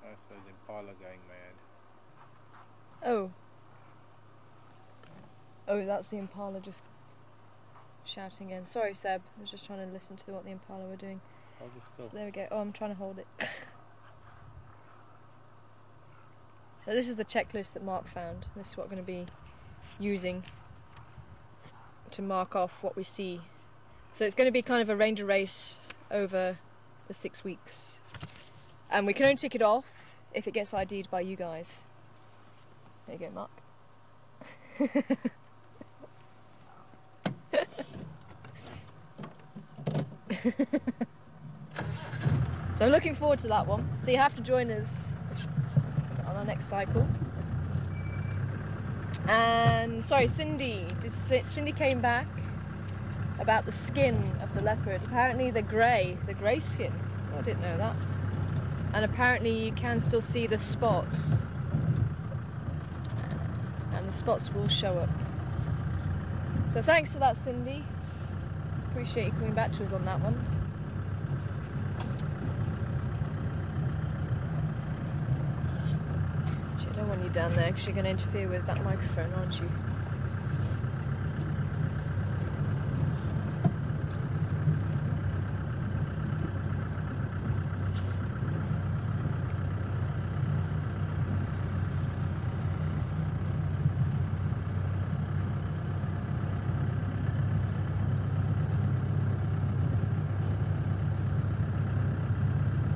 Oh, so the impala going mad. Oh. Oh, that's the impala just shouting again. Sorry, Seb. I was just trying to listen to what the impala were doing. Hold it So still. there we go. Oh, I'm trying to hold it. So this is the checklist that Mark found. This is what we're going to be using to mark off what we see. So it's going to be kind of a ranger race over the 6 weeks. And we can only tick it off if it gets ID'd by you guys. There you go, Mark. So I'm looking forward to that one. So you have to join us on our next cycle. And sorry, Cindy came back about the skin of the leopard. Apparently the grey skin. Oh, I didn't know that. And apparently you can still see the spots. And the spots will show up. So thanks for that, Cindy. Appreciate you coming back to us on that one. Actually, I don't want you down there because you're going to interfere with that microphone, aren't you?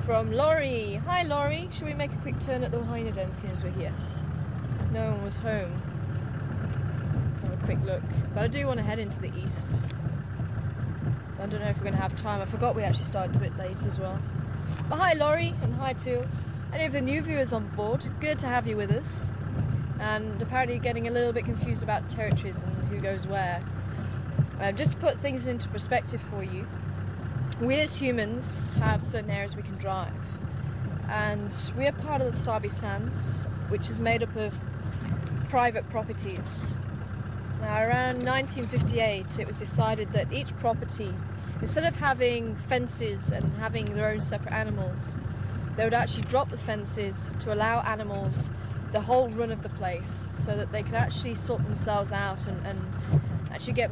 From Laurie. Hi Laurie, should we make a quick turn at the Hyena den as soon as we're here? No one was home. Let's have a quick look. But I do want to head into the east. I don't know if we're going to have time. I forgot we actually started a bit late as well. But hi Laurie, and hi to any of the new viewers on board. Good to have you with us. And apparently getting a little bit confused about territories and who goes where. Just to put things into perspective for you, we as humans have certain areas we can drive, and we are part of the Sabi Sands, which is made up of private properties. Now around 1958 it was decided that each property, instead of having fences and having their own separate animals, they would actually drop the fences to allow animals the whole run of the place, so that they could actually sort themselves out and actually get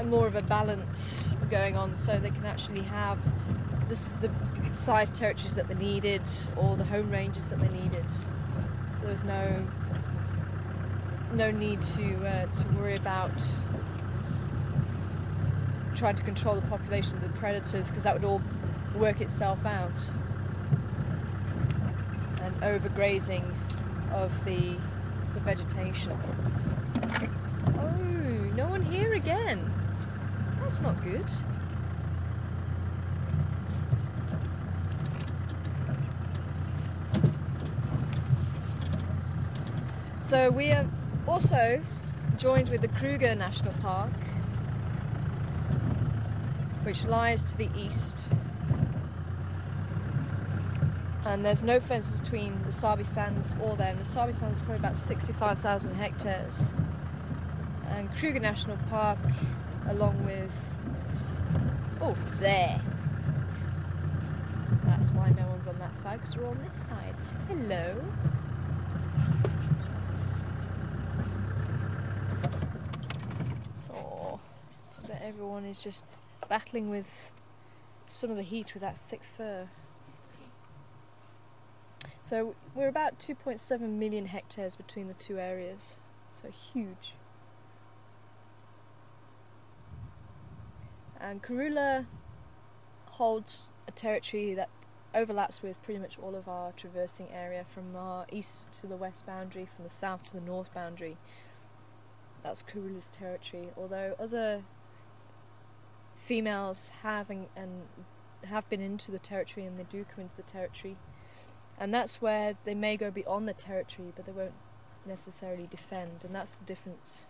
more of a balance going on, so they can actually have the size territories that they needed, or the home ranges that they needed. So there was no need to worry about trying to control the population of the predators, because that would all work itself out. And overgrazing of the vegetation. Oh, no one here again. That's not good. So we are also joined with the Kruger National Park, which lies to the east. And there's no fences between the Sabi Sands or them. The Sabi Sands is probably about 65,000 hectares. And Kruger National Park, along with, oh, there. That's why no one's on that side, because we're on this side. Hello. Oh, that everyone is just battling with some of the heat with that thick fur. So we're about 2.7 million hectares between the two areas, so huge. And Karula holds a territory that overlaps with pretty much all of our traversing area, from our east to the west boundary, from the south to the north boundary. That's Karula's territory, although other females have been into the territory, and they do come into the territory. And that's where they may go beyond the territory, but they won't necessarily defend, and that's the difference.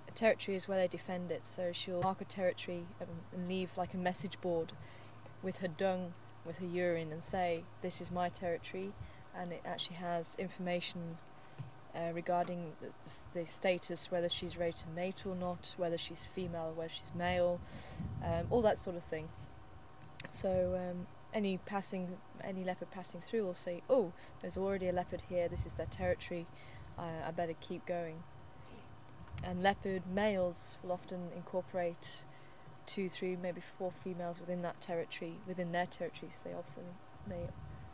A territory is where they defend it, so she'll mark a territory and leave like a message board with her dung, with her urine, and say, this is my territory, and it actually has information regarding the status, whether she's ready to mate or not, whether she's female or whether she's male, all that sort of thing. So any leopard passing through will say, oh, there's already a leopard here, this is their territory, I better keep going. And leopard males will often incorporate 2, 3, maybe 4 females within that territory, within their territories. They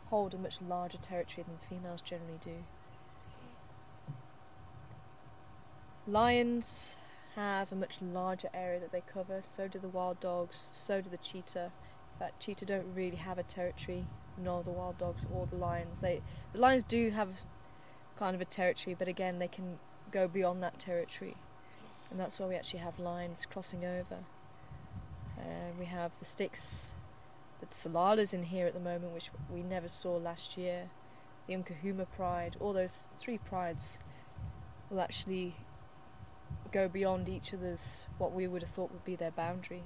hold a much larger territory than females generally do. Lions have a much larger area that they cover, so do the wild dogs, so do the cheetah. In fact, cheetah don't really have a territory, nor the wild dogs or the lions. The lions do have kind of a territory, but again they can go beyond that territory, and that's why we actually have lions crossing over. We have the sticks, the Salalas in here at the moment, which we never saw last year. The Unkahuma pride, all those 3 prides will actually go beyond each other's, what we would have thought would be their boundary.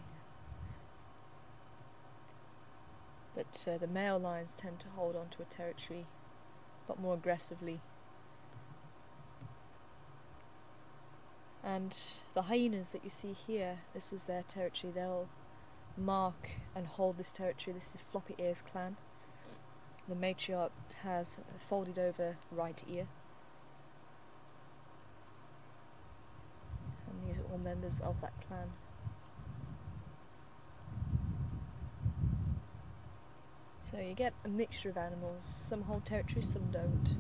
But the male lions tend to hold on to a territory a lot more aggressively. And the hyenas that you see here, this is their territory. They'll mark and hold this territory. This is Floppy Ear's clan. The matriarch has a folded over right ear. And these are all members of that clan. So you get a mixture of animals. Some hold territory, some don't.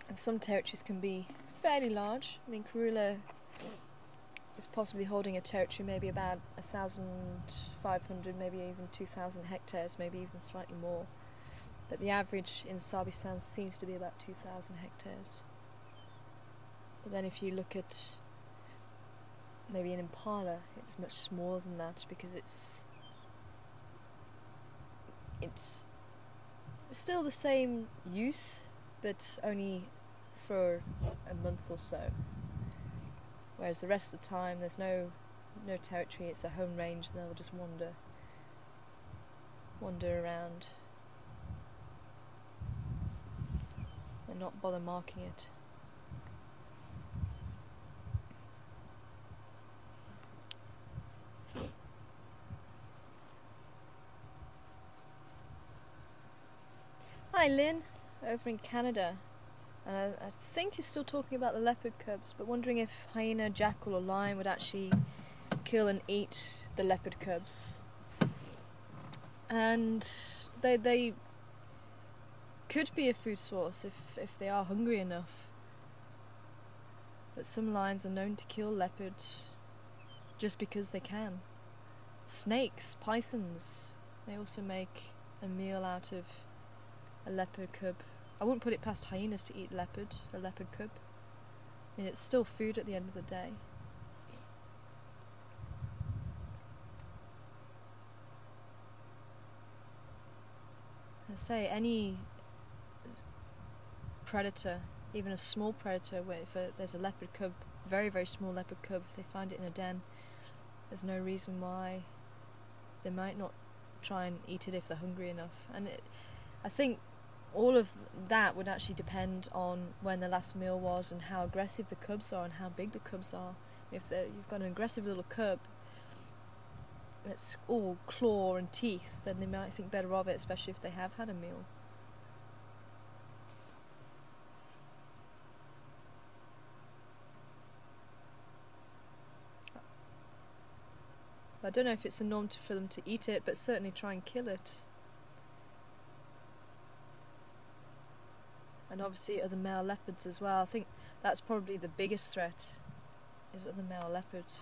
And some territories can be fairly large. I mean, Karula is possibly holding a territory maybe about 1,500, maybe even 2,000 hectares, maybe even slightly more. But the average in Sabi-san seems to be about 2,000 hectares. But then if you look at maybe an impala, it's much smaller than that, because it's still the same use, but only for a month or so. Whereas the rest of the time there's no territory, it's a home range, and they'll just wander around and not bother marking it. Hi Lynn, over in Canada. I think you're still talking about the leopard cubs, but wondering if hyena, jackal or lion would actually kill and eat the leopard cubs. And they could be a food source if they are hungry enough. But some lions are known to kill leopards just because they can. Snakes, pythons, they also make a meal out of a leopard cub. I wouldn't put it past hyenas to eat a leopard cub. I mean, it's still food at the end of the day. I say any predator, even a small predator, where there's a leopard cub, very, very small leopard cub, if they find it in a den, there's no reason why they might not try and eat it if they're hungry enough. And I think all of that would actually depend on when the last meal was and how aggressive the cubs are and how big the cubs are. If you've got an aggressive little cub that's all claw and teeth, then they might think better of it, especially if they have had a meal. I don't know if it's the norm for them to eat it, but certainly try and kill it. And obviously other male leopards as well. I think that's probably the biggest threat, is other male leopards.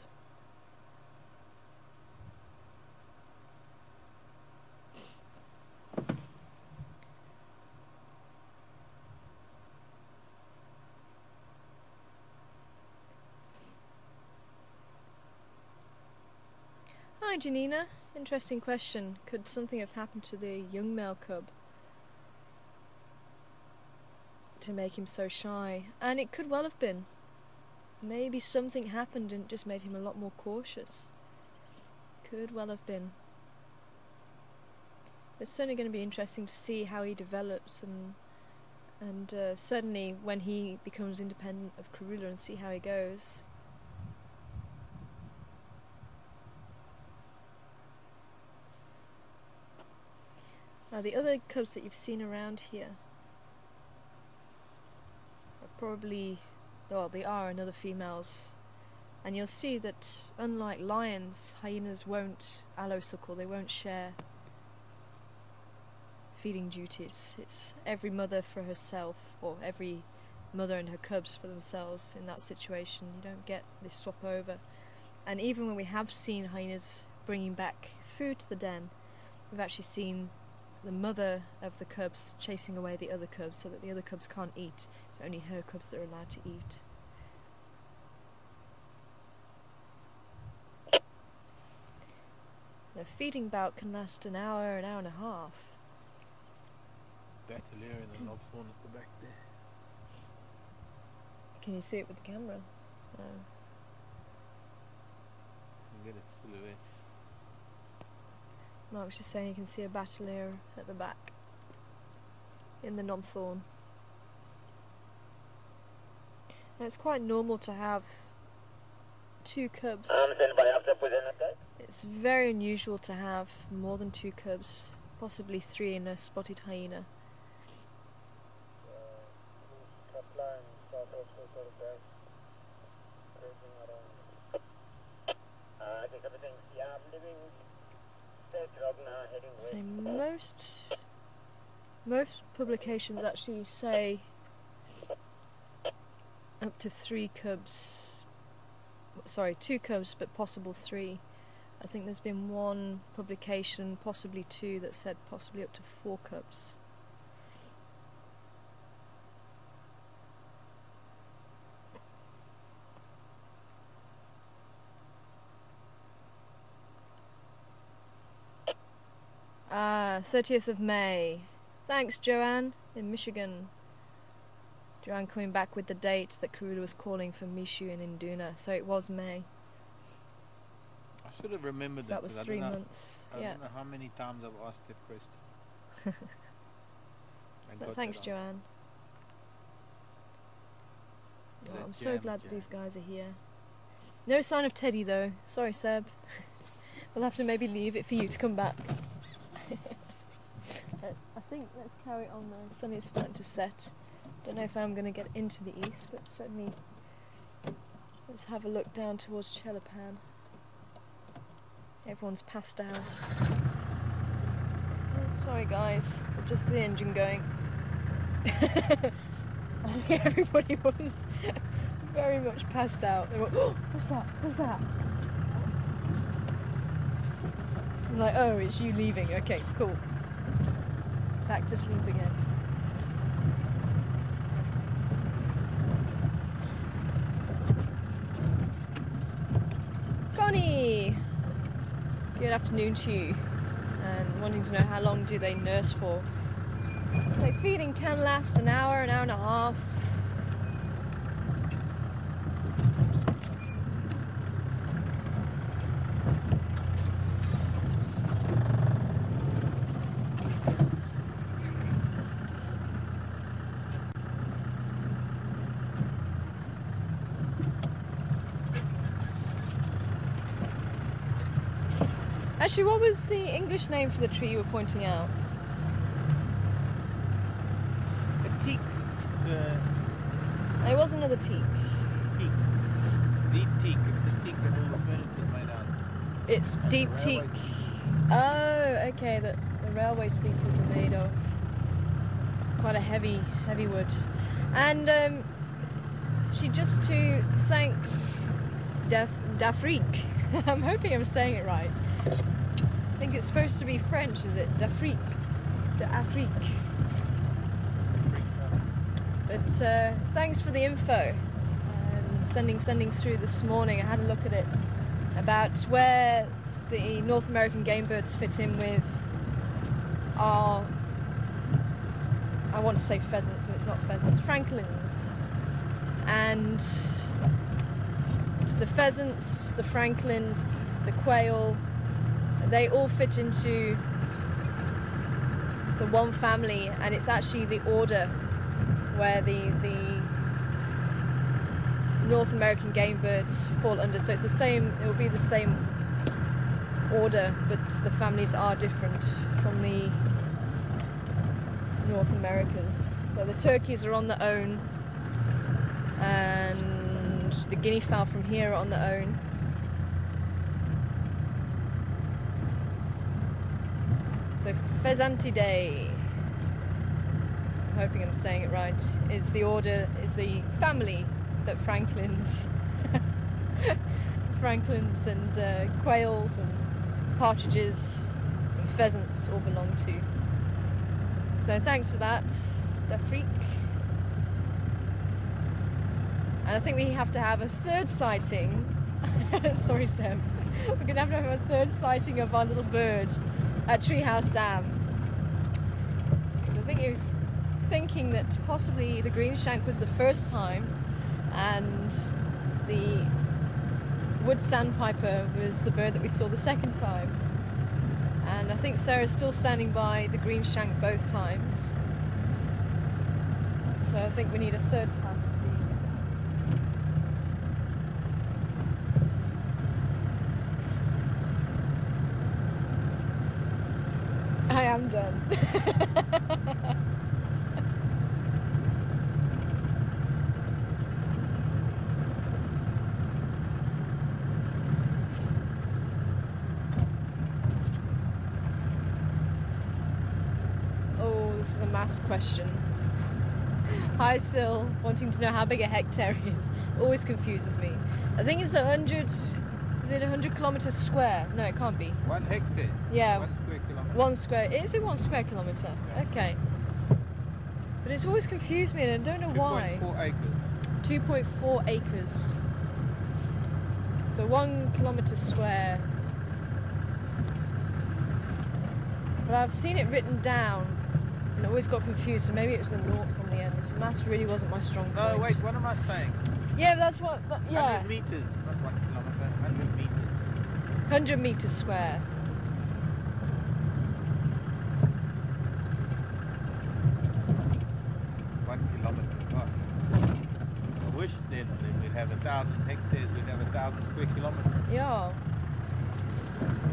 Hi Janina, interesting question. Could something have happened to the young male cub to make him so shy? And it could well have been. Maybe something happened and it just made him a lot more cautious. Could well have been. It's certainly going to be interesting to see how he develops, and certainly when he becomes independent of Karula, and see how he goes. Now the other cubs that you've seen around here are probably, well, they are another females, and you'll see that unlike lions, hyenas won't allo suckle, they won't share feeding duties. It's every mother for herself, or every mother and her cubs for themselves in that situation. You don't get this swap over. And even when we have seen hyenas bringing back food to the den, we've actually seen the mother of the cubs chasing away the other cubs so that the other cubs can't eat. It's only her cubs that are allowed to eat. A feeding bout can last an hour and a half. Bateleur and the lobthorn at the back there. Can you see it with the camera? No. You can get a silhouette. Mark was just saying you can see a bateleur at the back. in the knobthorn. And it's quite normal to have 2 cubs. It's very unusual to have more than 2 cubs, possibly 3 in a spotted hyena. So most publications actually say up to 3 cubs. Sorry, 2 cubs, but possible 3. I think there's been one publication, possibly 2, that said possibly up to 4 cubs. Ah, 30th of May. Thanks, Joanne, in Michigan. Joanne coming back with the date that Karula was calling for Mishu and Induna, so it was May. I should have remembered So that. that was 3 months. I don't know how many times I've asked that question. But thanks, Joanne. Oh, I'm so glad that these guys are here. No sign of Teddy though. Sorry, Seb. We'll have to maybe leave it for you to come back. I think let's carry on. The sun is starting to set. Don't know if I'm going to get into the east, but certainly let's have a look down towards Chelapan. Everyone's passed out. Oh, sorry guys, just the engine going. I think everybody was very much passed out. They were, oh, what's that? What's that? I'm like, oh, it's you leaving. Okay, cool. Back to sleep again. Connie! Good afternoon to you. And wanting to know how long do they nurse for. So feeding can last an hour and a half. Actually, what was the English name for the tree you were pointing out? A teak. It was another teak. Teak. Deep teak. It's the teak that all the furniture is made out of. It's And deep the teak. railway- Oh, okay. The railway sleepers are made of quite a heavy wood. And she just to thank D'Afrique. I'm hoping I'm saying it right. I think it's supposed to be French, is it? D'Afrique. D'Afrique. But thanks for the info and sending through this morning. I had a look at it about where the North American game birds fit in with our, I want to say pheasants, and it's not pheasants, francolins. And the pheasants, the francolins, the quail, they all fit into the one family, and it's actually the order where the North American game birds fall under. So it's the same, it will be the same order, but the families are different from the North Americas. So the turkeys are on their own, and the guinea fowl from here are on their own. So Pheasantidae, I'm hoping I'm saying it right, is the order, is the family that francolins and quails and partridges and pheasants all belong to. So thanks for that, D'Afrique. And I think we have to have a third sighting. Sorry, Sam. We're going to have a third sighting of our little bird at Treehouse Dam. Because I think he was thinking that possibly the greenshank was the first time, and the wood sandpiper was the bird that we saw the second time. And I think Sarah's still standing by the greenshank both times. So I think we need a third time to see. I am done. Oh, this is a maths question. Hi Sil, wanting to know how big a hectare is. Always confuses me. I think it's 100, is it 100 kilometers square? No, it can't be. 1 hectare? Yeah. 1 square kilometre? 1 square, is it 1 square kilometre? Okay. But it's always confused me and I don't know why. 2.4 acres. 2.4 acres. So 1 kilometre square. But I've seen it written down and always got confused, so maybe it was the noughts on the end. Maths really wasn't my strong point. No, wait, what am I saying? Yeah, that's what, yeah. 100 metres, not 1 kilometre, 100 metres. 100 metres square. I wish then we'd have 1,000 hectares, we'd have 1,000 square kilometres. Yeah.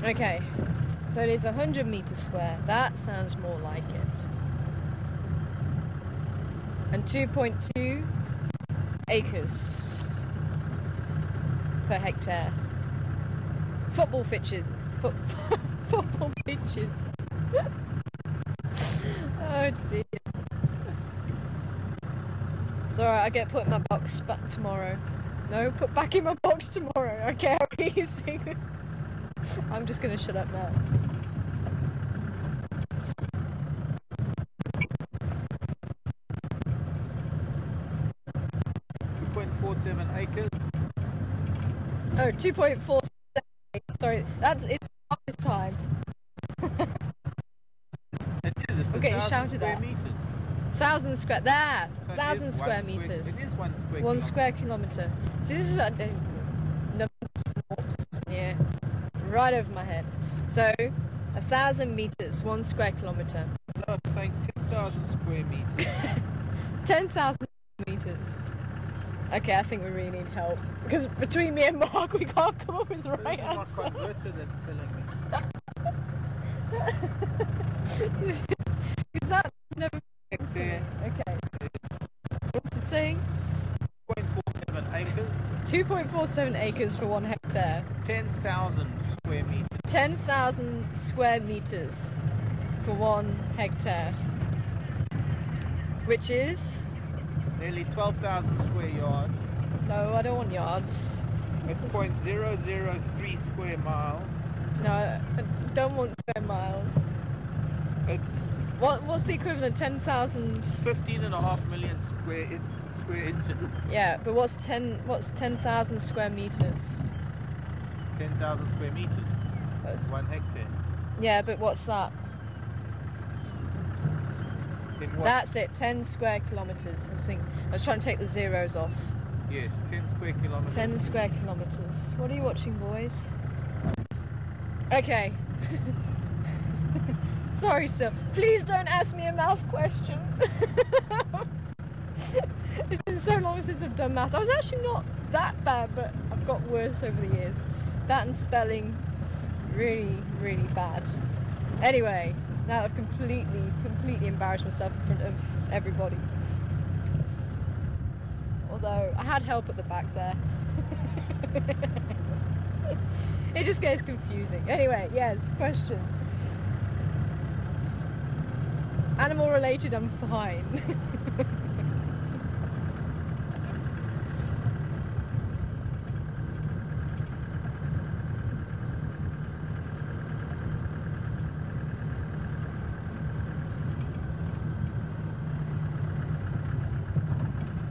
Okay, so it is 100 metres square. That sounds more like it. And 2.2 acres per hectare. Football pitches. Football pitches. Oh dear. It's alright, I get put in my box back tomorrow. No, put back in my box tomorrow. I care what you think. I'm just gonna shut up now. Acres. Oh, 2.4. Sorry, it's this time. It is, it's I'm getting shouted square at. Meters. 1,000 square, there! So 1,000 square meters. It is 1 square 1 square kilometre. So this is yeah, right over my head. So 1,000 meters, 1 square kilometre. No, it's saying 10,000 square meters. 10,000 meters. Okay, I think we really need help because between me and Mark, we can't come up with the right answer. This is my converter that's telling me. Is that never okay? Okay. So what's it saying? 2.47 acres. 2.47 acres for 1 hectare. 10,000 square meters. 10,000 square meters for 1 hectare, which is nearly 12,000 square yards. no, I don't want yards. It's 0.003 square miles. No, I don't want square miles. It's What's the equivalent? 10,000. 15.5 million square inches. Yeah, but what's 10,000 square meters? 10,000 square meters. What's, 1 hectare. yeah, but what's that? In what? That's it. 10 square kilometers. I was trying to take the zeros off. Yes, 10 square kilometers. 10 square kilometers. What are you watching, boys? Okay. Sorry, Sil. Please don't ask me a maths question. It's been so long since I've done maths. I was actually not that bad, but I've got worse over the years. That and spelling, really, really bad. Anyway, now I've completely embarrassed myself in front of everybody. Although I had help at the back there. It just gets confusing. Anyway, yes, question. Animal related, I'm fine.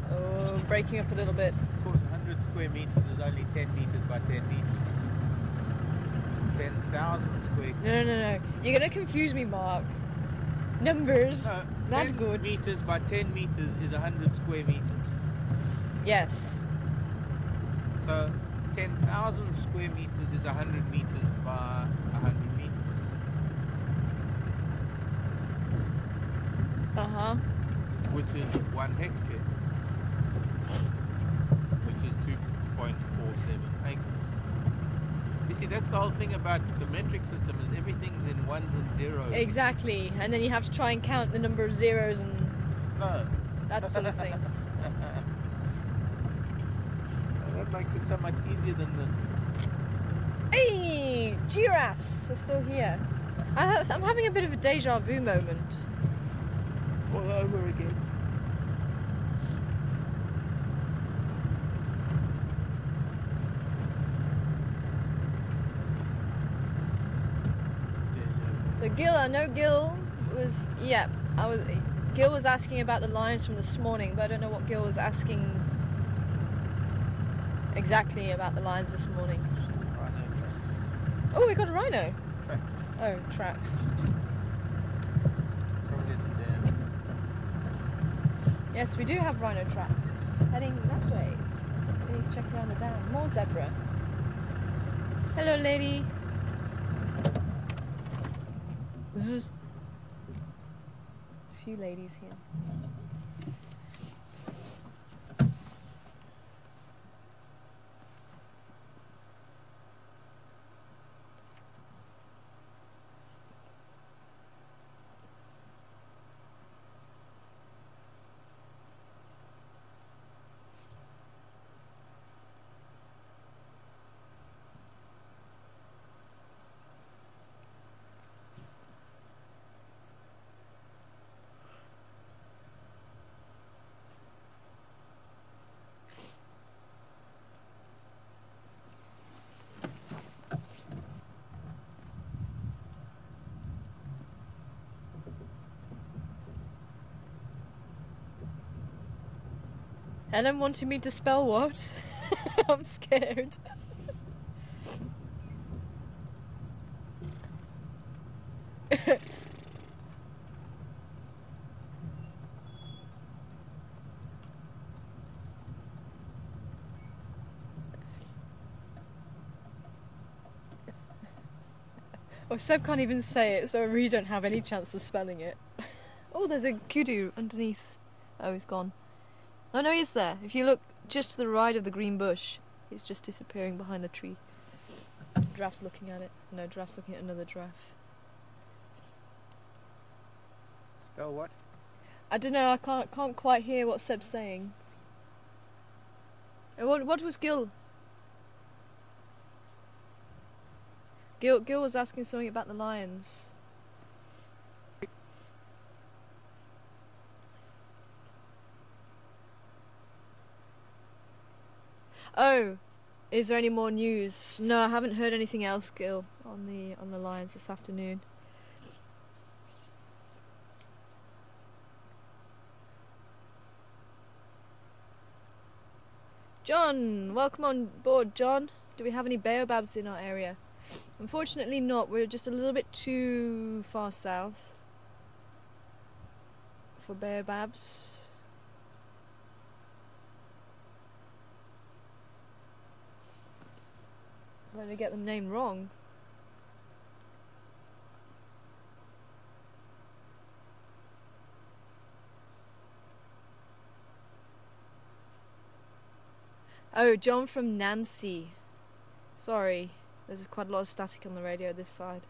Oh, breaking up a little bit. Of course, 100 square meters is only 10 meters by 10 meters. 10,000 square. No. You're gonna confuse me, Mark. Numbers. No, Not 10 good. meters by 10 meters is 100 square meters. Yes. So 10,000 square meters is 100 meters by 100 meters. Uh-huh. which is 1 hectare, which is 2.47 acres. You see, that's the whole thing about the metric system, is everything's in ones and zeros. Exactly, and then you have to try and count the number of zeros and No. that sort of thing. That makes it so much easier than the... Hey, giraffes are still here. I'm having a bit of a deja vu moment. all over again. So Gil, I know Gil was, Gil was asking about the lions from this morning, but I don't know what Gil was asking exactly about the lions this morning. Rhino. Oh, we got a rhino. Track. Oh, tracks. Probably at the dam. Yes, we do have rhino tracks. Heading that way. We need to check around the dam. More zebra. Hello, lady. Zzz. A few ladies here. Ellen wanted me to spell what? I'm scared. Well, Seb can't even say it, so I really don't have any chance of spelling it. Oh, there's a kudu underneath. Oh, he's gone. Oh no, he's there. If you look just to the right of the green bush, he's just disappearing behind the tree. Giraffe's looking at it. No, giraffe's looking at another giraffe. Spell what? I don't know, I can't quite hear what Seb's saying. What was Gil? Gil was asking something about the lions. Oh, is there any more news? No, I haven't heard anything else, Gil, on the lions this afternoon. John, welcome on board, John. Do we have any baobabs in our area? Unfortunately not. We're just a little bit too far south for baobabs. So I get them named wrong. Oh, John from Nancy. Sorry, there's quite a lot of static on the radio this side.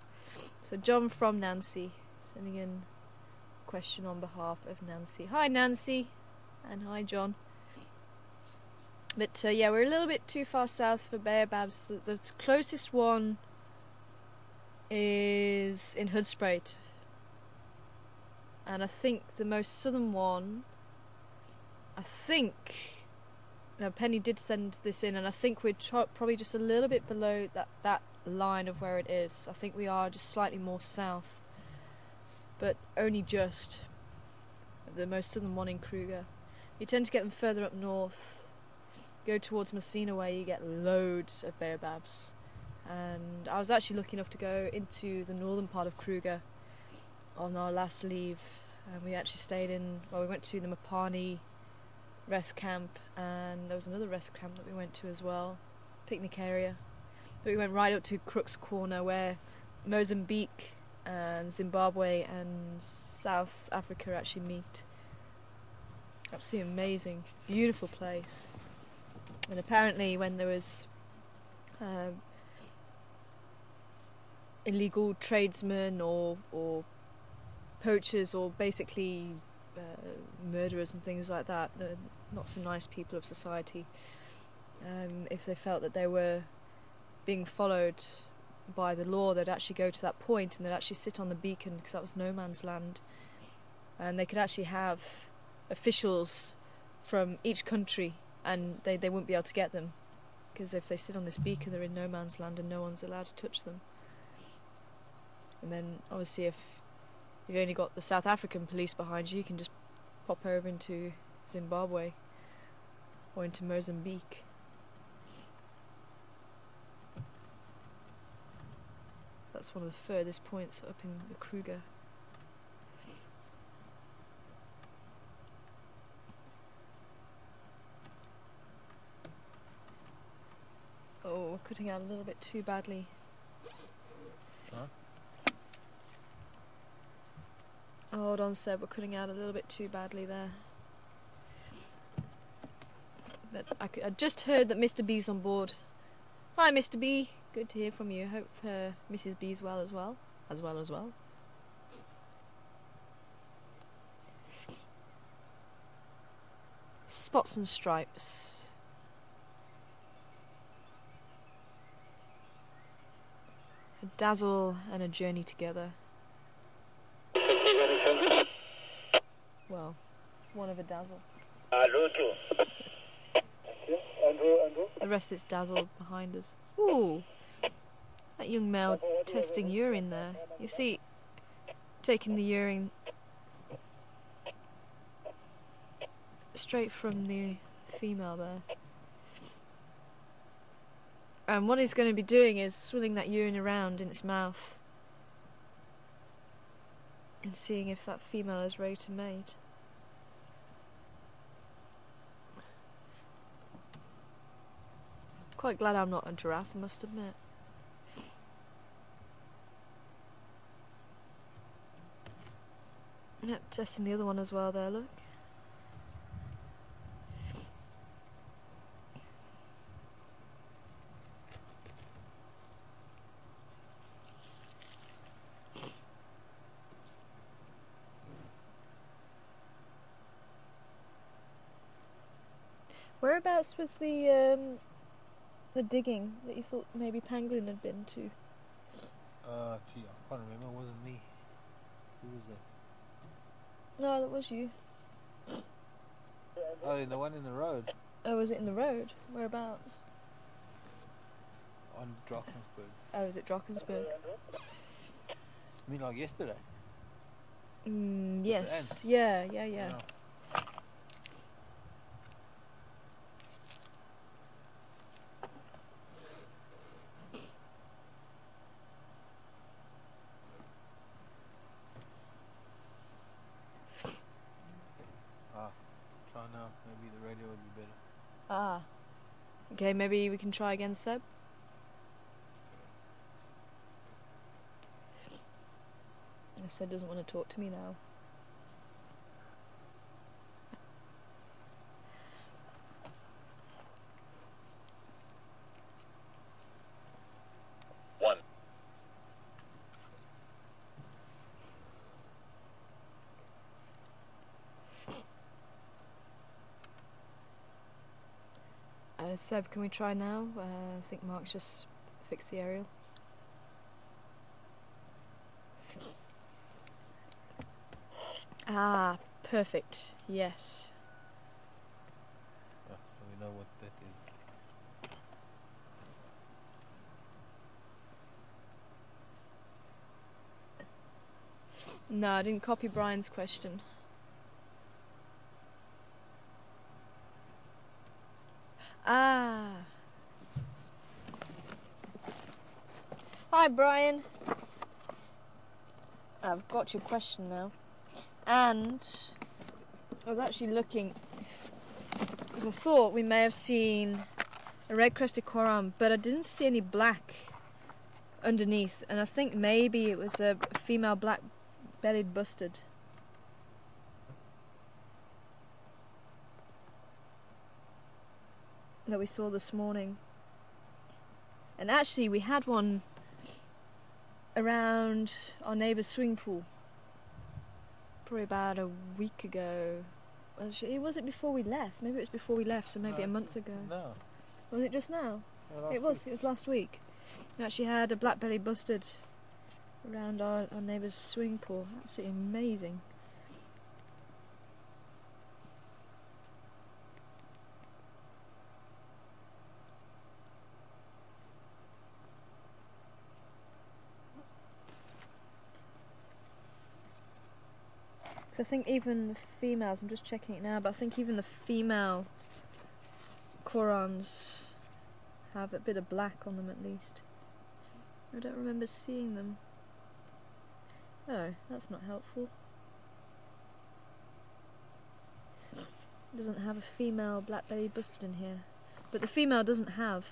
So John from Nancy, sending in a question on behalf of Nancy. Hi Nancy, and hi John. But yeah, we're a little bit too far south for baobabs. The closest one is in Hoedspruit. And I think the most southern one, no, Penny did send this in, and I think we're probably just a little bit below that line of where it is. I think we are just slightly more south, but only just. The most southern one in Kruger. You tend to get them further up north. Go towards Messina way, you get loads of baobabs. And I was actually lucky enough to go into the northern part of Kruger on our last leave. And we actually we went to the Mapani rest camp, and there was another rest camp that we went to as well, picnic area. But we went right up to Crook's Corner, where Mozambique and Zimbabwe and South Africa actually meet. Absolutely amazing, beautiful place. And apparently when there was illegal tradesmen or poachers or basically murderers and things like that, not so nice people of society, if they felt that they were being followed by the law, they'd actually go to that point and they'd actually sit on the beacon, because that was no man's land, and they could actually have officials from each country, and they wouldn't be able to get them, because if they sit on this beacon they're in no man's land and no one's allowed to touch them. And then obviously if you've only got the South African police behind you, you can just pop over into Zimbabwe or into Mozambique. That's one of the furthest points up in the Kruger. Oh, we're cutting out a little bit too badly. Huh? Oh, hold on, Seb, we're cutting out a little bit too badly there. But I just heard that Mr. B's on board. Hi, Mr. B. Good to hear from you. Hope Mrs. B's well as well. Spots and stripes. A dazzle and a journey together. Well, one of a dazzle. The rest is dazzled behind us. Ooh, that young male testing urine there. You see, taking the urine straight from the female there. And what he's going to be doing is swilling that urine around in its mouth and seeing if that female is ready to mate. Quite glad I'm not a giraffe, I must admit. Yep, testing the other one as well there, look. Whereabouts was the digging that you thought maybe Pangolin had been to? Gee, I can't remember. It wasn't me. Who was that? No, that was you. Oh, the one in the road. Oh, was it in the road? Whereabouts? On Drakensberg. Oh, was it Drakensberg? I mean, like yesterday. Yes. Yeah. Yeah. Try now. Maybe the radio would be better. Ah. Okay, maybe we can try again, Seb. Seb doesn't want to talk to me now. Seb, can we try now? I think Mark's just fixed the aerial. Ah, perfect. Yes. So we know what that is. No, I didn't copy Brian's question. Ah. Hi, Brian. I've got your question now. And I was actually looking, because I thought we may have seen a red-crested coram, but I didn't see any black underneath, and I think maybe it was a female black-bellied bustard. that we saw this morning. And actually we had one around our neighbour's swimming pool probably about a week ago. Was it before we left? Maybe it was before we left, so maybe a month ago. No. Was it just now? Yeah, It was last week. We actually had a black-bellied bustard around our neighbour's swimming pool. Absolutely amazing. So I think even the females, I'm just checking it now, but I think even the female corons have a bit of black on them at least. I don't remember seeing them. Oh, that's not helpful. It doesn't have a female black-bellied bustard in here. But the female doesn't have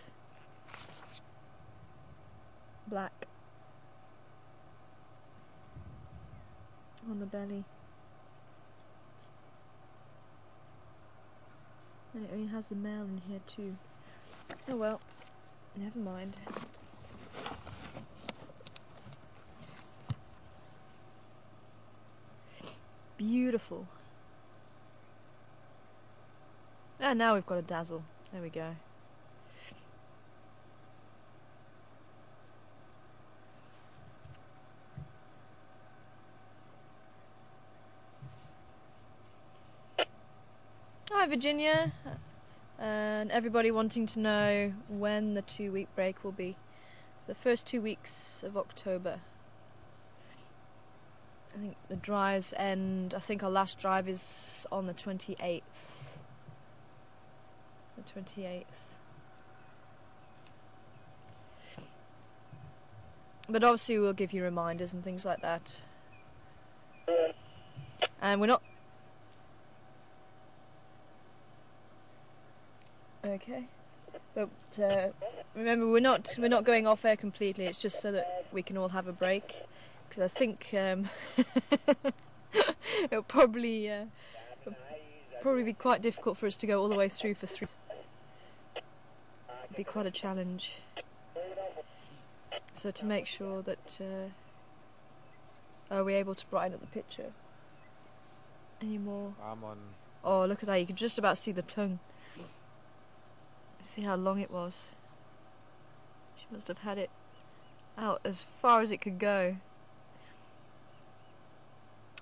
black on the belly. And it only has the male in here too. Oh well, never mind. Beautiful. And now we've got a dazzle. There we go. Hi Virginia, and everybody wanting to know when the 2-week break will be. The first 2 weeks of October. I think the drives end, I think our last drive is on the 28th. The 28th. But obviously we'll give you reminders and things like that. And we're not... Okay. But remember, we're not going off air completely. It's just so that we can all have a break. Because I think it'll probably be quite difficult for us to go all the way through for 3. It'll be quite a challenge. So to make sure that are we able to brighten up the picture anymore? I'm on. Oh, look at that! You can just about see the tongue. See how long it was. She must have had it out as far as it could go.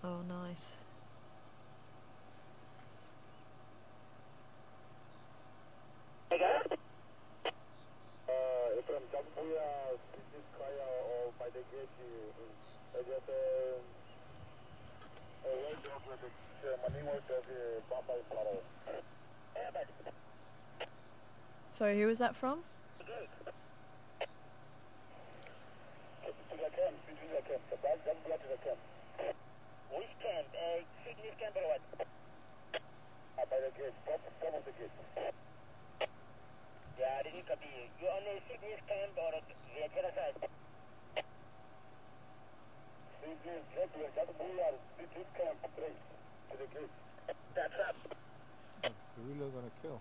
Oh, nice. Sorry, who was that from? Which camp? Sydney's camp or what? By the gate. Top of the gate. Yeah, I didn't copy you. You on the Sydney's camp or the other side? Sydney's camp, Sydney's camp, straight to the gate. That's up. Karula gonna kill.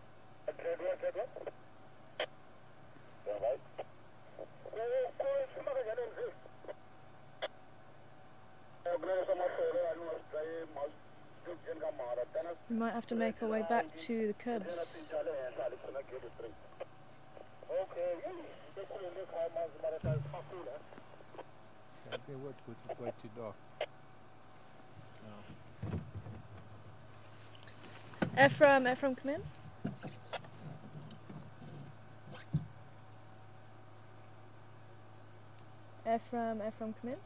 We might have to make our way back to the cubs. I think what it's way too dark. No. Ephraim, come in. Ephraim, come in.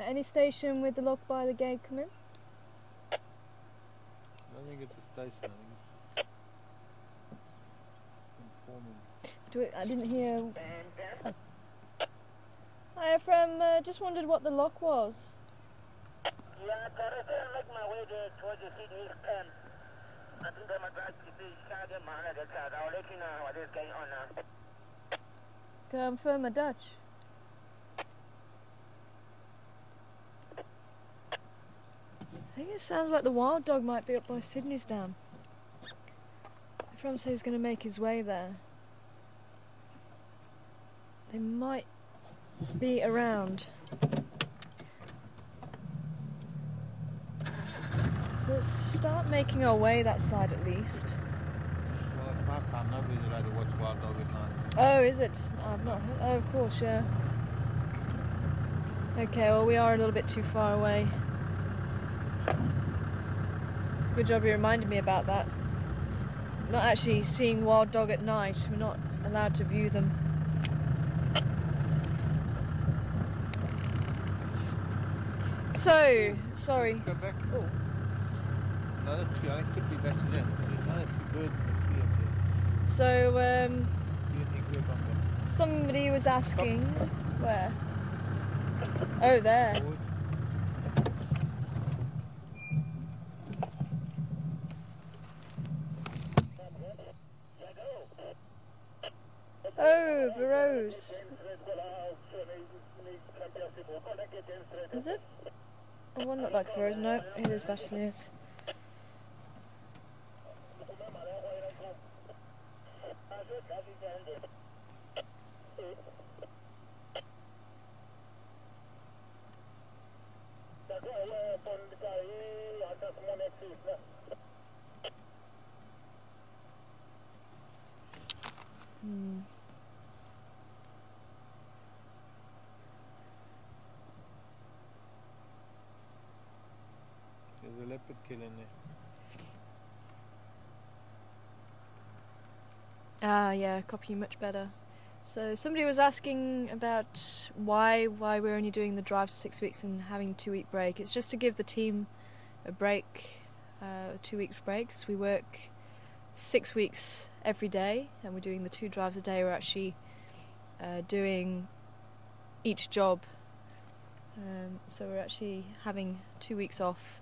Any station with the lock by the gate, come in. I don't think it's a station, I think it's informing. I didn't hear. Hi Ephraim, just wondered what the lock was. Yeah, I make my way there towards the Sydney's camp. I think I'm about to be shouting my other side. I'll let you know what is going on now. Confirm a Dutch. I think it sounds like the wild dog might be up by Sydney's Dam. Everyone says he's going to make his way there. They might be around. So let's start making our way that side at least. Well, it's night time. Nobody's allowed to watch wild dog at night. Oh, is it? I've not heard. Oh, of course, yeah. Okay, well, we are a little bit too far away. It's a good job you reminded me about that. Not actually seeing wild dog at night. We're not allowed to view them. So, sorry. Go back. Oh. Another two. I think could be better there. There's another two birds in the tree up there. So, Do you think we're on them? somebody was asking where? Oh, there. Forward. Oh, Veros. Is it? Oh, one looked like Veros. No, it is Bacheliers. There's a leopard kill in there. Ah, yeah, copy you much better. So somebody was asking about why we're only doing the drives for 6 weeks and having a 2-week break. It's just to give the team a break, a 2 week break. So we work 6 weeks every day, and we're doing the 2 drives a day. We're actually doing each job. So we're actually having 2 weeks off.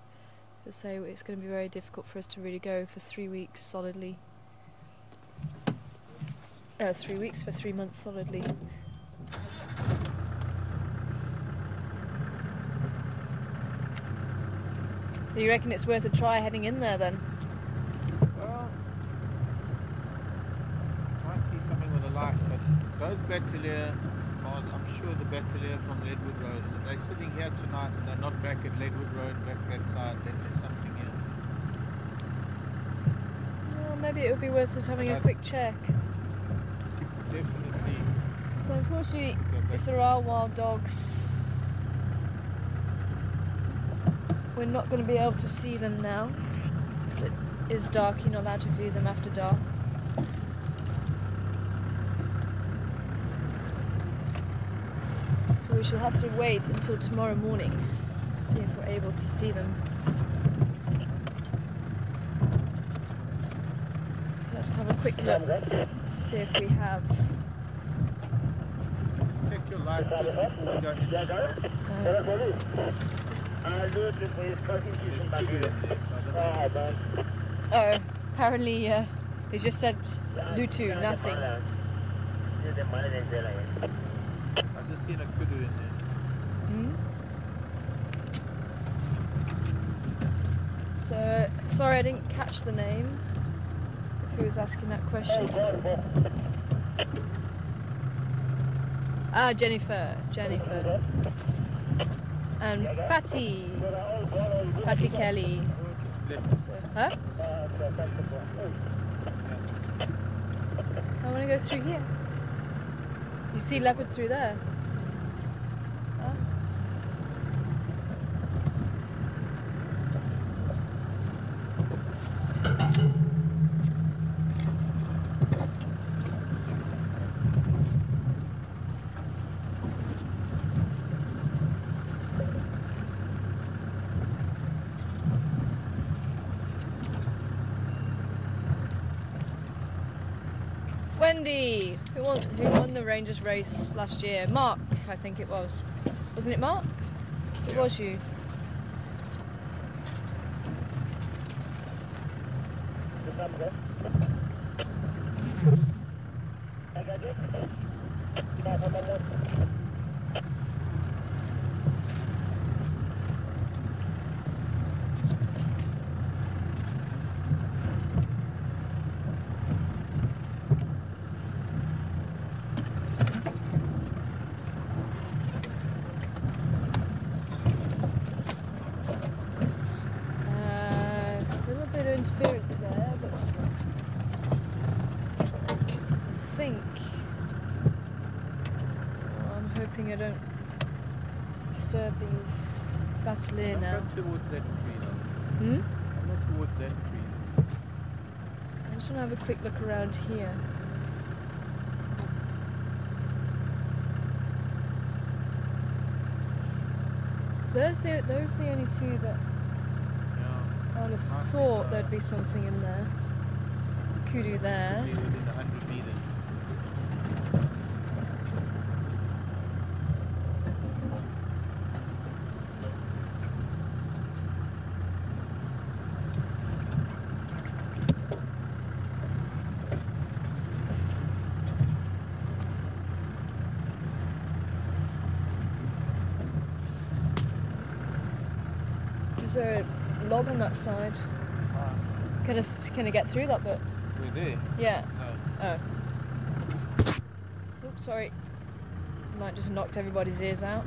So it's going to be very difficult for us to really go for 3 weeks solidly. 3 weeks for 3 months solidly. So you reckon it's worth a try heading in there then? Well, might see something with a light, but those Battalier, I'm sure the Battalier from Leadwood Road, they're sitting here tonight and they're not back at Leadwood Road, back that side, then there's something here. Well, maybe it would be worth us having a quick check. Definitely. So unfortunately, if there are wild dogs, we're not going to be able to see them now. Because it is dark, you're not allowed to view them after dark. So we shall have to wait until tomorrow morning to see if we're able to see them. So let's have a quick look to see if we have. Check your light before we go in there. Oh, apparently they just said Lutu, nothing. I just seen a kudu in there. Hmm? So, sorry I didn't catch the name. Who was asking that question? Ah, Jennifer. And Patty Kelly. So, huh? I want to go through here. You see leopard through there? Huh? Wendy, who won the Rangers race last year? Mark, I think it was. Wasn't it Mark? It was you. That's clear now. I'm not towards that tree now. Hmm? I'm not towards that tree. I just want to have a quick look around here. So those are the only two that Yeah. I would have Might be thought the- there'd be something in there. Kudu there. Maybe within 100 meters. Is there a log on that side? Can I get through that bit? We're there. Yeah. No. Oh. Oops, sorry. Might just knocked everybody's ears out.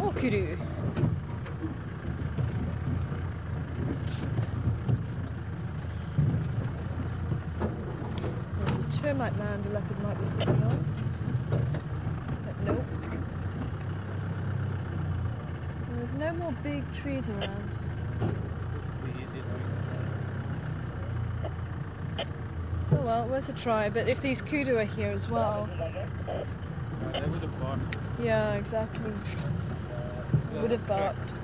Oh, kudu. There's a termite mound a leopard might be sitting on. But nope. There's no more big trees around. Be easy to Oh well, worth a try. But if these kudu are here as well, They would have gone. yeah, exactly. Would have barked.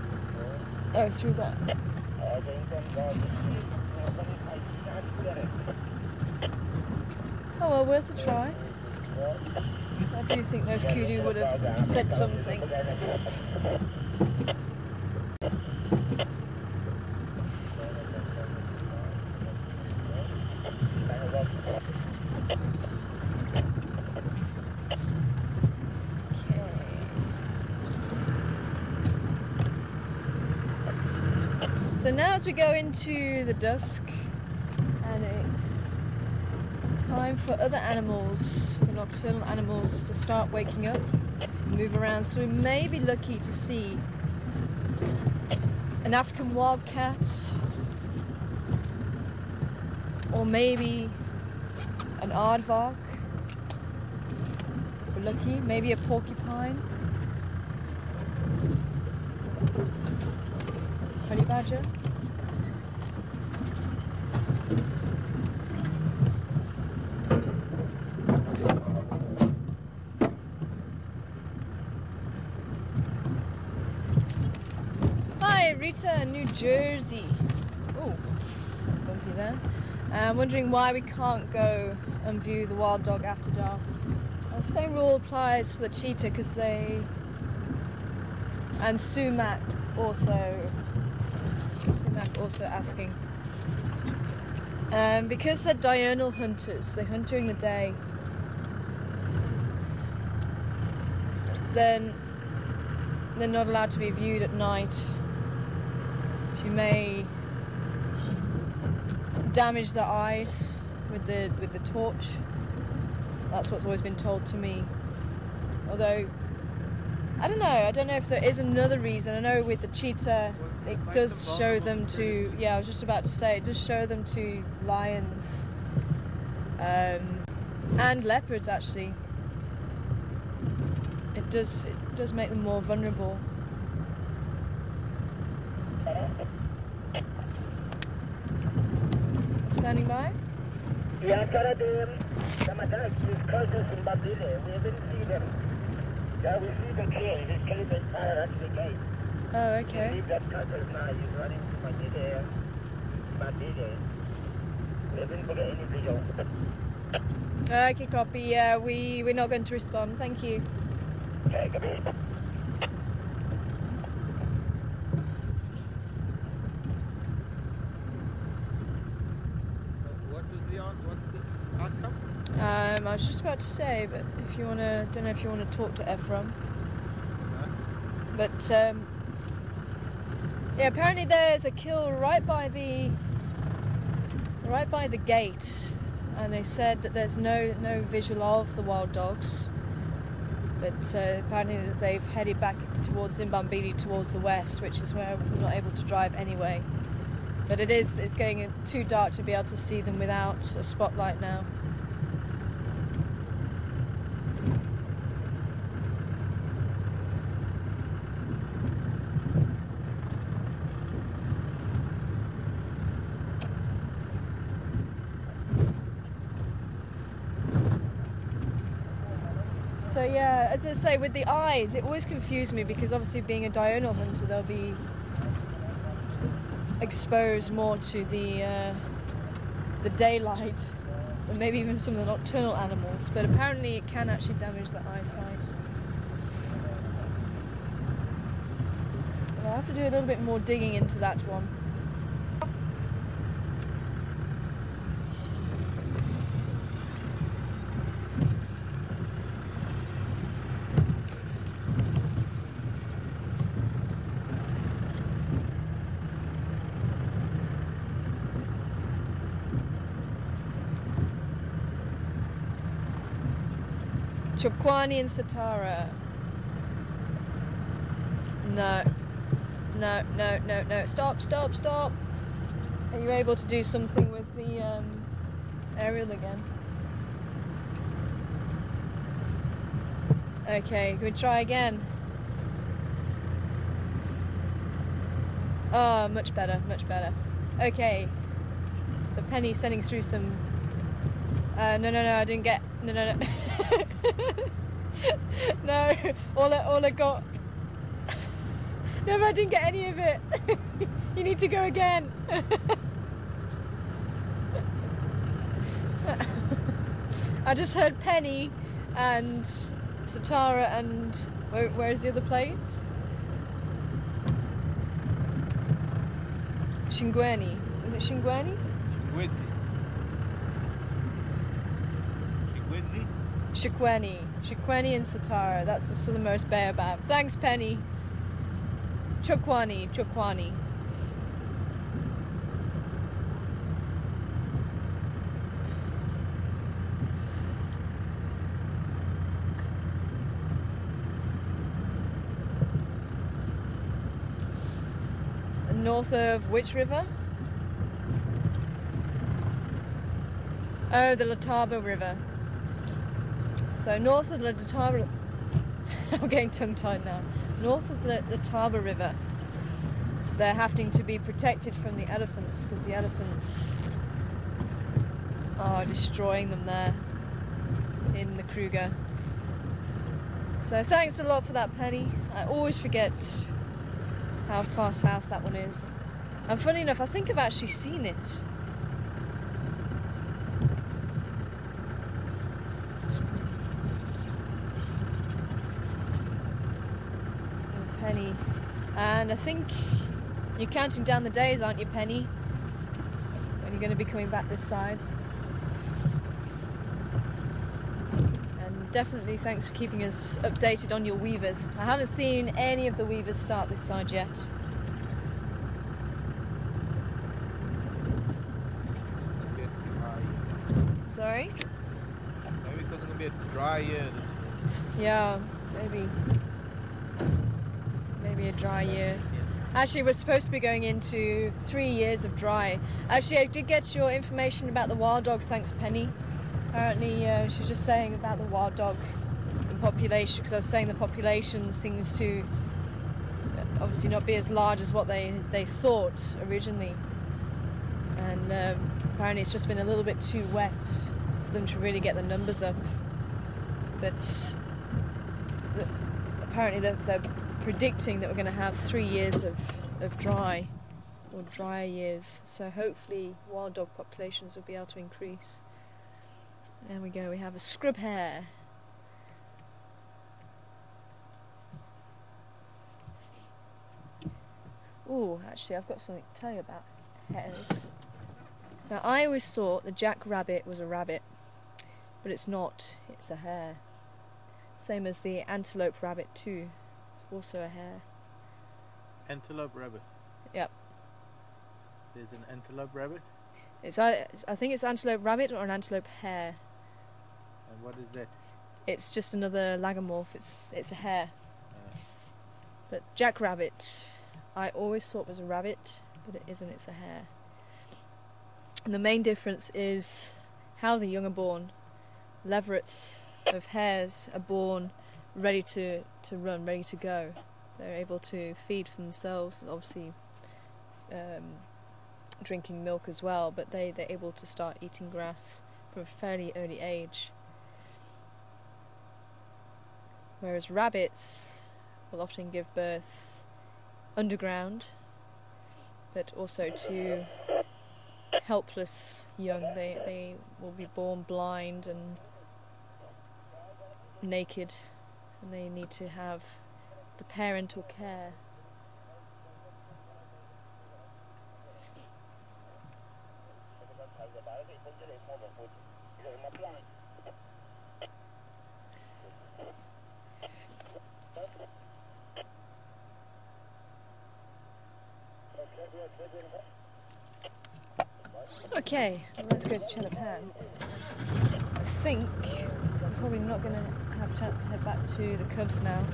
Oh, through that. Oh well, worth a try. I do think those kudu would have said something. So now as we go into the dusk and it's time for other animals, the nocturnal animals, to start waking up, move around, so we may be lucky to see an African wildcat or maybe an aardvark if we're lucky, maybe a porcupine. Honey badger. Hi, Rita, New Jersey. Oh, bumpy there. I'm wondering why we can't go and view the wild dog after dark. The same rule applies for the cheetah because they and sumac also. Also asking. Because they're diurnal hunters, they hunt during the day, then they're not allowed to be viewed at night. You may damage their eyes with the torch. That's what's always been told to me. Although I don't know if there is another reason. I know with the cheetah it does show them to, I was just about to say, it does show them to lions and leopards actually. It does make them more vulnerable. Standing by? Yeah, closest in Babile. We didn't see them. Yeah, we see the trail. He's killing the fire at the gate. Oh, okay. Leave that carcass now. He's running to Babile. Babile. We didn't get any video. Okay, copy. Yeah, we're not going to respond. Thank you. Okay, come in. What's this outcome? I was just about to say, but if you wanna, don't know if you wanna talk to Ephraim. But yeah, apparently there's a kill right by the gate, and they said that there's no visual of the wild dogs, but apparently they've headed back towards Zimbabwe, towards the west, which is where we're not able to drive anyway. But it's getting too dark to be able to see them without a spotlight now. So yeah, as I say, with the eyes, it always confused me because obviously being a diurnal hunter, they'll be exposed more to the daylight and maybe even some of the nocturnal animals, but apparently it can actually damage the eyesight. I'll have to do a little bit more digging into that one. Chokwani and Satara. No. Stop. Are you able to do something with the aerial again? Okay, can we try again? Oh, much better. Okay. So Penny's sending through some... no, I didn't get... No. No, all I got... No, but I didn't get any of it. You need to go again. I just heard Penny and Satara and... Where's the other place? Shingweni. Was it Shingweni? Shikweni and Satara. That's the southernmost baobab. Thanks, Penny. Chokwani. North of which river? Oh, the Letaba River. So north of the Letaba... I'm getting tongue-tied now. North of the Letaba River, they're having to be protected from the elephants because the elephants are destroying them there in the Kruger. So thanks a lot for that, Penny. I always forget how far south that one is. And funny enough, I think I've actually seen it. So Penny. And I think you're counting down the days, aren't you, Penny? When you're going to be coming back this side. And definitely thanks for keeping us updated on your weavers. I haven't seen any of the weavers start this side yet. Sorry? Maybe because it's going to be a dry year. Yeah, maybe a dry year. Actually, we're supposed to be going into 3 years of dry. Actually, I did get your information about the wild dogs, thanks, Penny. Apparently, she's just saying about the wild dog population, because I was saying the population seems to obviously not be as large as what they thought originally. And apparently it's just been a little bit too wet for them to really get the numbers up. But apparently they're predicting that we're going to have 3 years of dry, or drier years. So hopefully wild dog populations will be able to increase. There we go, we have a scrub hare. Oh, actually I've got something to tell you about hares. Now I always thought the jackrabbit was a rabbit, but it's not, it's a hare. Same as the antelope rabbit too, it's also a hare. Antelope rabbit? Yep. There's an antelope rabbit? I think it's antelope rabbit or an antelope hare. And what is that? It's just another lagomorph. It's a hare. But jackrabbit, I always thought was a rabbit, but it isn't. It's a hare. And the main difference is how the young are born. Leverets of hares are born ready to run, ready to go. They're able to feed for themselves, obviously drinking milk as well, but they're able to start eating grass from a fairly early age. Whereas rabbits will often give birth underground, but also to helpless young. They will be born blind and naked, and they need to have the parental care. Okay, well, let's go to Chenapan. I think I'm probably not going to have a chance to head back to the Cubs now.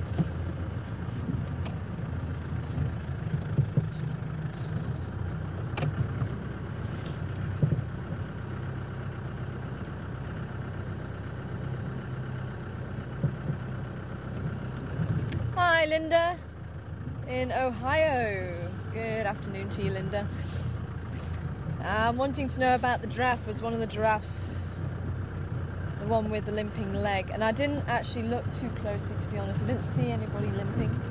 Hi, Linda in Ohio. Good afternoon to you, Linda. I'm wanting to know about the giraffe. Was one of the giraffes the one with the limping leg? And I didn't actually look too closely, to be honest. I didn't see anybody limping.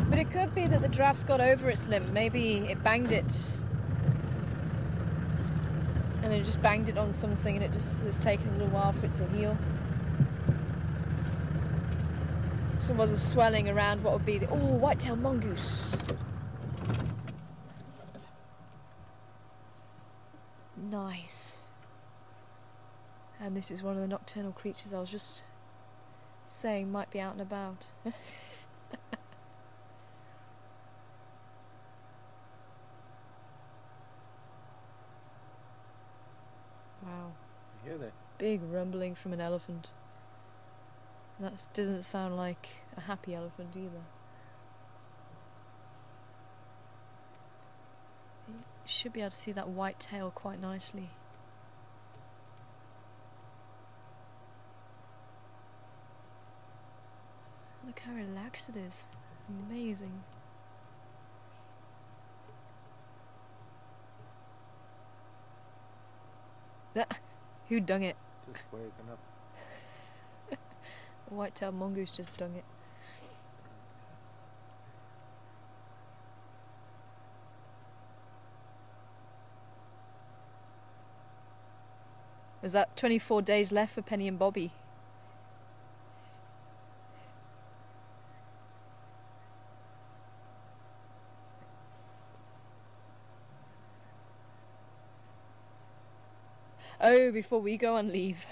But it could be that the giraffe's got over its limp. Maybe it banged it. And it just banged it on something and it just has taken a little while for it to heal. So there was a swelling around what would be the... Oh, white-tailed mongoose. Nice. And this is one of the nocturnal creatures I was just saying might be out and about. Wow. You hear that? Big rumbling from an elephant. That doesn't sound like a happy elephant either. You should be able to see that white tail quite nicely. Look how relaxed it is. Amazing. Who dung it? Just waking up. The white-tailed mongoose just dung it. Was that 24 days left for Penny and Bobby? Oh, before we go on leave.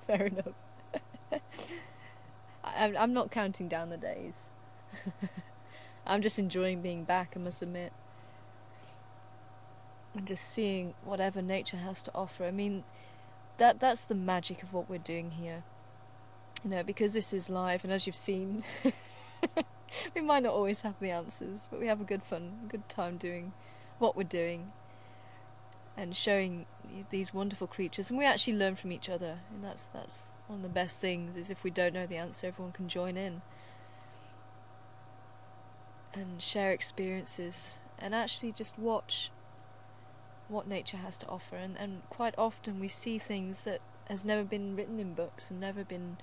Fair enough. I'm not counting down the days. I'm just enjoying being back, I must admit. And just seeing whatever nature has to offer. I mean, that's the magic of what we're doing here. You know, because this is live, and as you've seen, we might not always have the answers, but we have a good time doing what we're doing. And showing these wonderful creatures, and we actually learn from each other, and that's one of the best things. Is if we don't know the answer, everyone can join in and share experiences, and actually just watch what nature has to offer. And quite often we see things that has never been written in books and never been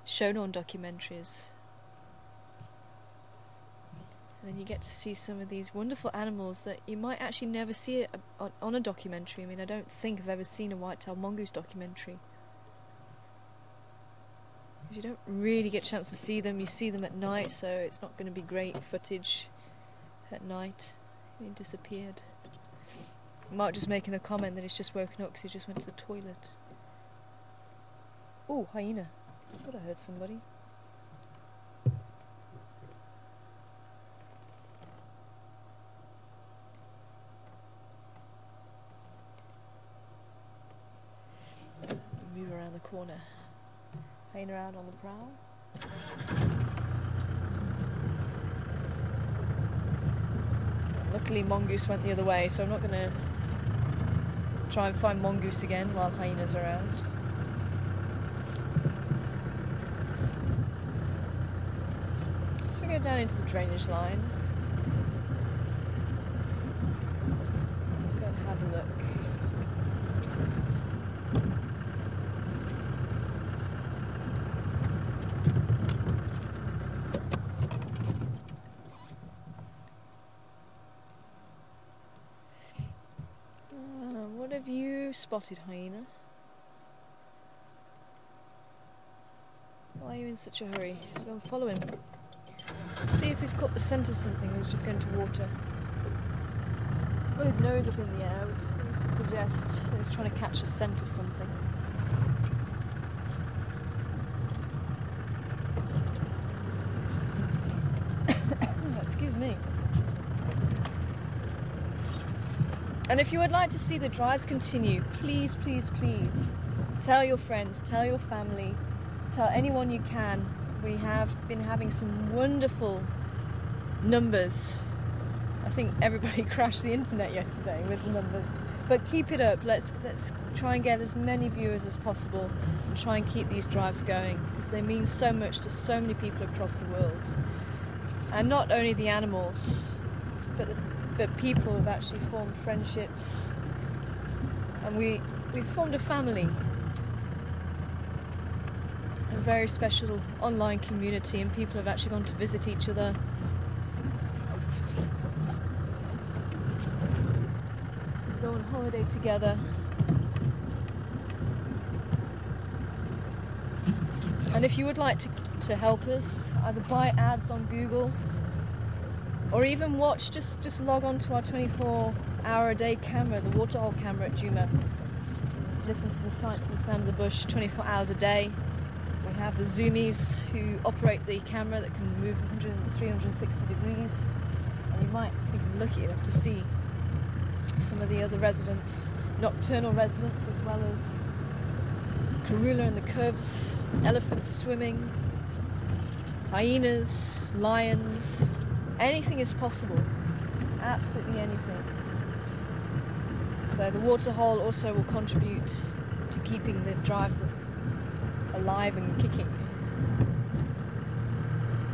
shown on documentaries. And then you get to see some of these wonderful animals that you might actually never see it on a documentary. I mean, I don't think I've ever seen a white-tailed mongoose documentary. Because you don't really get a chance to see them. You see them at night, so it's not going to be great footage at night. He disappeared. Mark just making a comment that he's just woken up because he just went to the toilet. Oh, hyena. I thought I heard somebody. corner. Hyena out on the prowl. Luckily mongoose went the other way, so I'm not going to try and find mongoose again while hyena's around. Should go down into the drainage line. Let's go and have a look. What have you spotted, hyena? Why are you in such a hurry? Go and follow him. See if he's caught the scent of something or he's just going to water. Got his nose up in the air, which seems to suggest that he's trying to catch a scent of something. Excuse me. And if you would like to see the drives continue, please, please, please tell your friends, tell your family, tell anyone you can. We have been having some wonderful numbers. I think everybody crashed the internet yesterday with the numbers. But keep it up. Let's try and get as many viewers as possible and try and keep these drives going, because they mean so much to so many people across the world. And not only the animals, but people have actually formed friendships, and we've formed a family, a very special online community, and people have actually gone to visit each other. Go on holiday together. And if you would like to help us, either buy ads on Google, or even watch, just log on to our 24-hour-a-day camera, the waterhole camera at Juma. Listen to the sights and sound of the bush 24 hours a day. We have the zoomies who operate the camera that can move 360 degrees. And you might be lucky enough to see some of the other residents, nocturnal residents, as well as Karula and the cubs, elephants swimming, hyenas, lions. Anything is possible, absolutely anything. So the waterhole also will contribute to keeping the drives alive and kicking.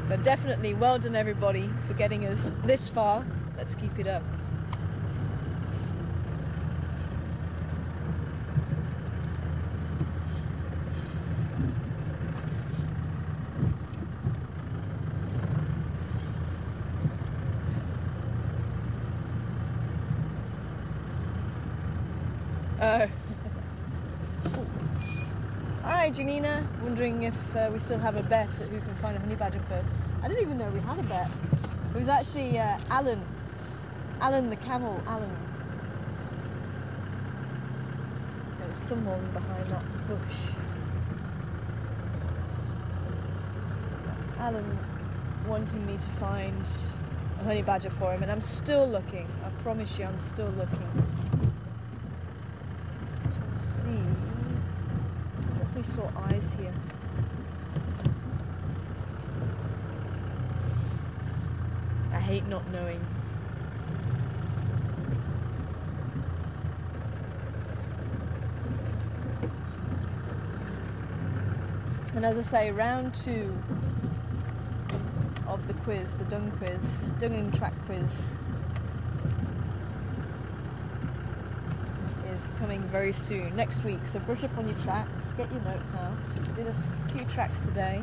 But definitely well done everybody for getting us this far. Let's keep it up. Hi Janina, wondering if we still have a bet at who can find a honey badger first. I didn't even know we had a bet. It was actually Alan the camel, Alan. There was someone behind that bush. Alan wanting me to find a honey badger for him, and I'm still looking. I promise you, I'm still looking. Saw eyes here. I hate not knowing. And as I say, round 2 of the quiz, the dung and track quiz, coming very soon, next week. So brush up on your tracks, get your notes out. We did a few tracks today.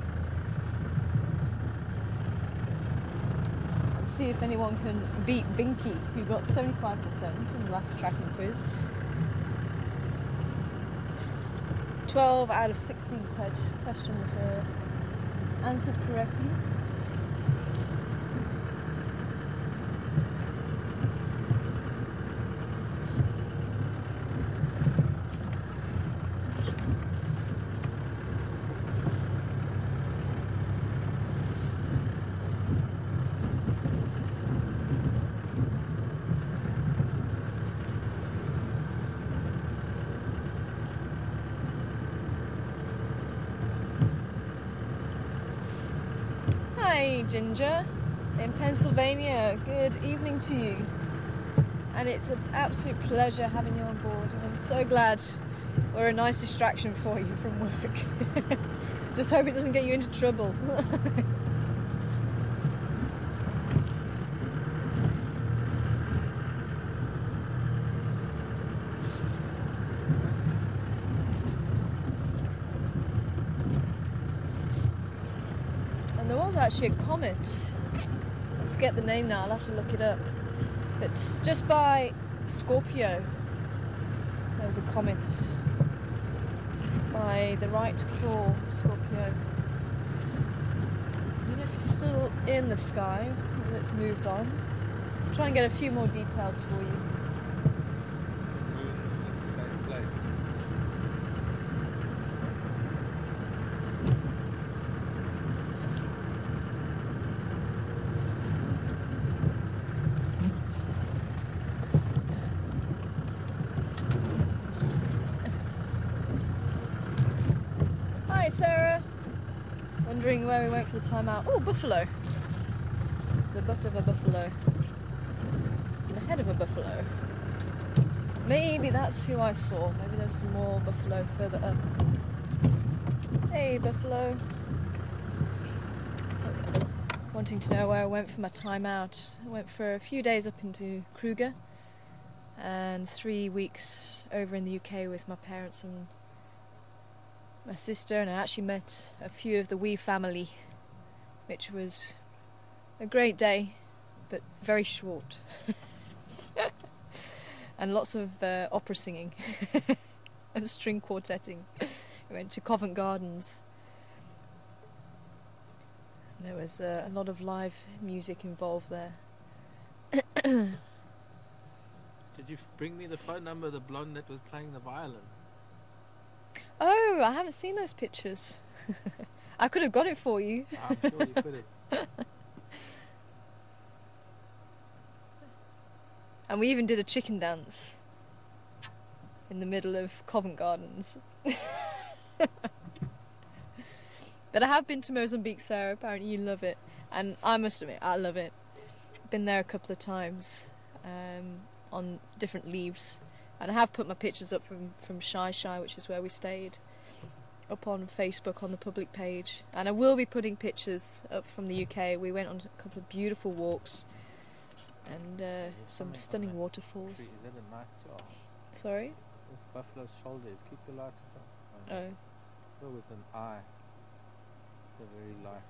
Let's see if anyone can beat Binky, who got 75% on the last tracking quiz. 12 out of 16 questions were answered correctly. Hey Ginger, in Pennsylvania, good evening to you. And it's an absolute pleasure having you on board, and I'm so glad we're a nice distraction for you from work. Just hope it doesn't get you into trouble. And there was actually a comet, I forget the name now, I'll have to look it up, but just by Scorpio there was a comet by the right claw, Scorpio. I don't know if it's still in the sky, whether it's moved on. I'll try and get a few more details for you. Hi Sarah! Wondering where we went for the time out. Oh, buffalo! The butt of a buffalo. The head of a buffalo. Maybe that's who I saw. Maybe there's some more buffalo further up. Hey buffalo! Wanting to know where I went for my time out. I went for a few days up into Kruger and 3 weeks over in the UK with my parents and my sister, and I actually met a few of the Wee family, which was a great day, but very short. And lots of opera singing and string quartetting. We went to Covent Gardens. There was a lot of live music involved there. Did you bring me the phone number of the blonde that was playing the violin? Oh, I haven't seen those pictures. I could have got it for you. I'm sure you could have. And we even did a chicken dance in the middle of Covent Gardens. But I have been to Mozambique, Sarah. Apparently you love it. And I must admit, I love it. Been there a couple of times on different leaves. And I have put my pictures up from Shy Shy, which is where we stayed, up on Facebook on the public page. And I will be putting pictures up from the UK. We went on a couple of beautiful walks and some stunning waterfalls. Is that a night? Oh, Sorry? those buffalo's shoulders. Keep the lights down. Oh, There was an eye. They're very light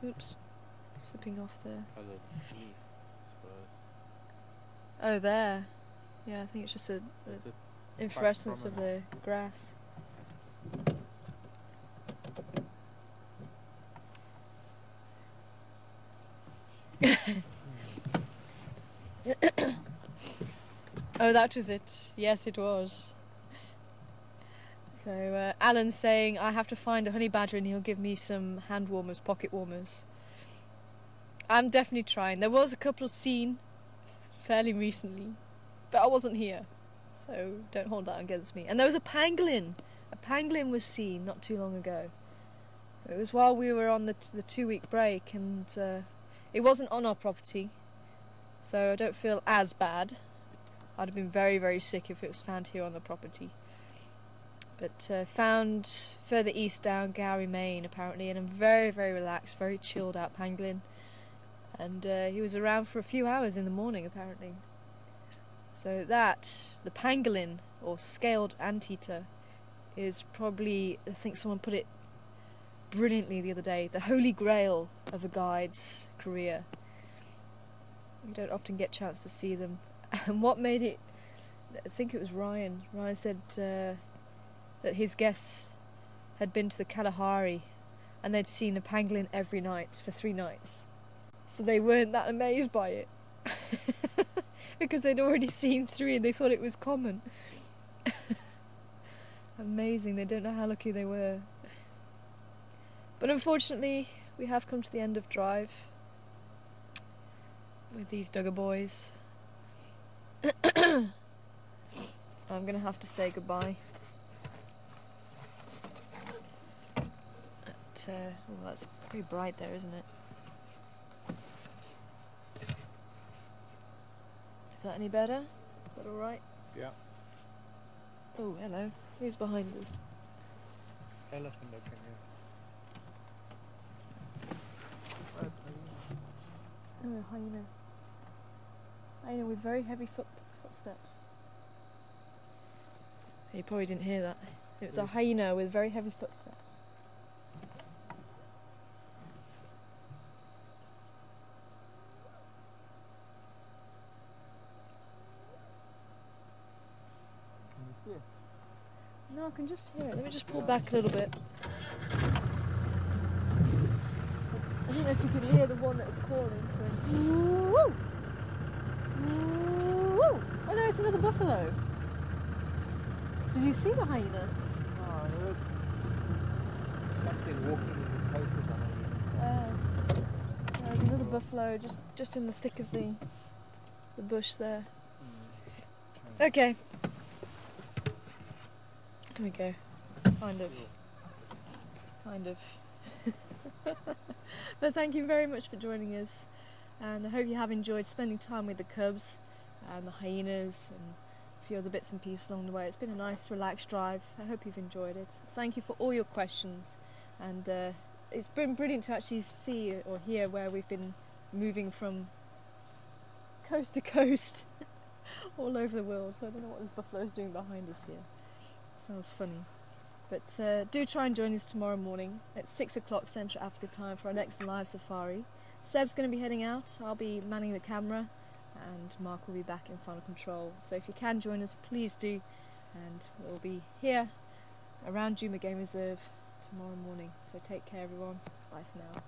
oops. Slipping off there. coloured leaf, I suppose. Oh, there. Yeah, I think it's just a It's just inflorescence of the grass. Oh, that was it. Yes, it was. So Alan's saying I have to find a honey badger and he'll give me some hand warmers, pocket warmers. I'm definitely trying. There was a couple seen fairly recently, but I wasn't here, so don't hold that against me. And there was a pangolin. A pangolin was seen not too long ago. It was while we were on the 2-week break, and it wasn't on our property, so I don't feel as bad. I'd have been very, very sick if it was found here on the property. But found further east down Gowrie, Maine, apparently, and a very, very relaxed, very chilled out pangolin. And he was around for a few hours in the morning, apparently. So that, the pangolin, or scaled anteater, is probably, I think someone put it brilliantly the other day, the holy grail of a guide's career. You don't often get a chance to see them. And what made it, I think it was Ryan. Ryan said that his guests had been to the Kalahari and they'd seen a pangolin every night for 3 nights. So they weren't that amazed by it. Because they'd already seen 3 and they thought it was common. Amazing, they don't know how lucky they were. But unfortunately, we have come to the end of drive with these Duggar boys. I'm going to have to say goodbye. Oh, that's pretty bright there, isn't it? Is that any better? Is that alright? Yeah. Oh, hello. Who's behind us? Elephant looking, yeah. Oh, hyena. Hyena with very heavy footsteps. You probably didn't hear that. It was a hyena with very heavy footsteps. Can you see it? No, I can just hear it. Let me just pull back a little bit. I don't know if you could hear the one that was calling. Woo! Woo! Oh no, it's another buffalo. Did you see the hyena? No, I heard something walking in the places on it. There's another buffalo just in the thick of the bush there. Okay. There we go. Kind of. But thank you very much for joining us, and I hope you have enjoyed spending time with the cubs and the hyenas and a few other bits and pieces along the way. It's been a nice relaxed drive. I hope you've enjoyed it. Thank you for all your questions, and it's been brilliant to actually see or hear where we've been moving from coast to coast all over the world. So I don't know what this buffalo's doing behind us here. Sounds funny. But do try and join us tomorrow morning at 6 o'clock Central Africa time for our next live safari. Seb's going to be heading out, I'll be manning the camera, and Mark will be back in final control. So if you can join us, please do, and we'll be here around Juma Game Reserve tomorrow morning. So take care everyone, bye for now.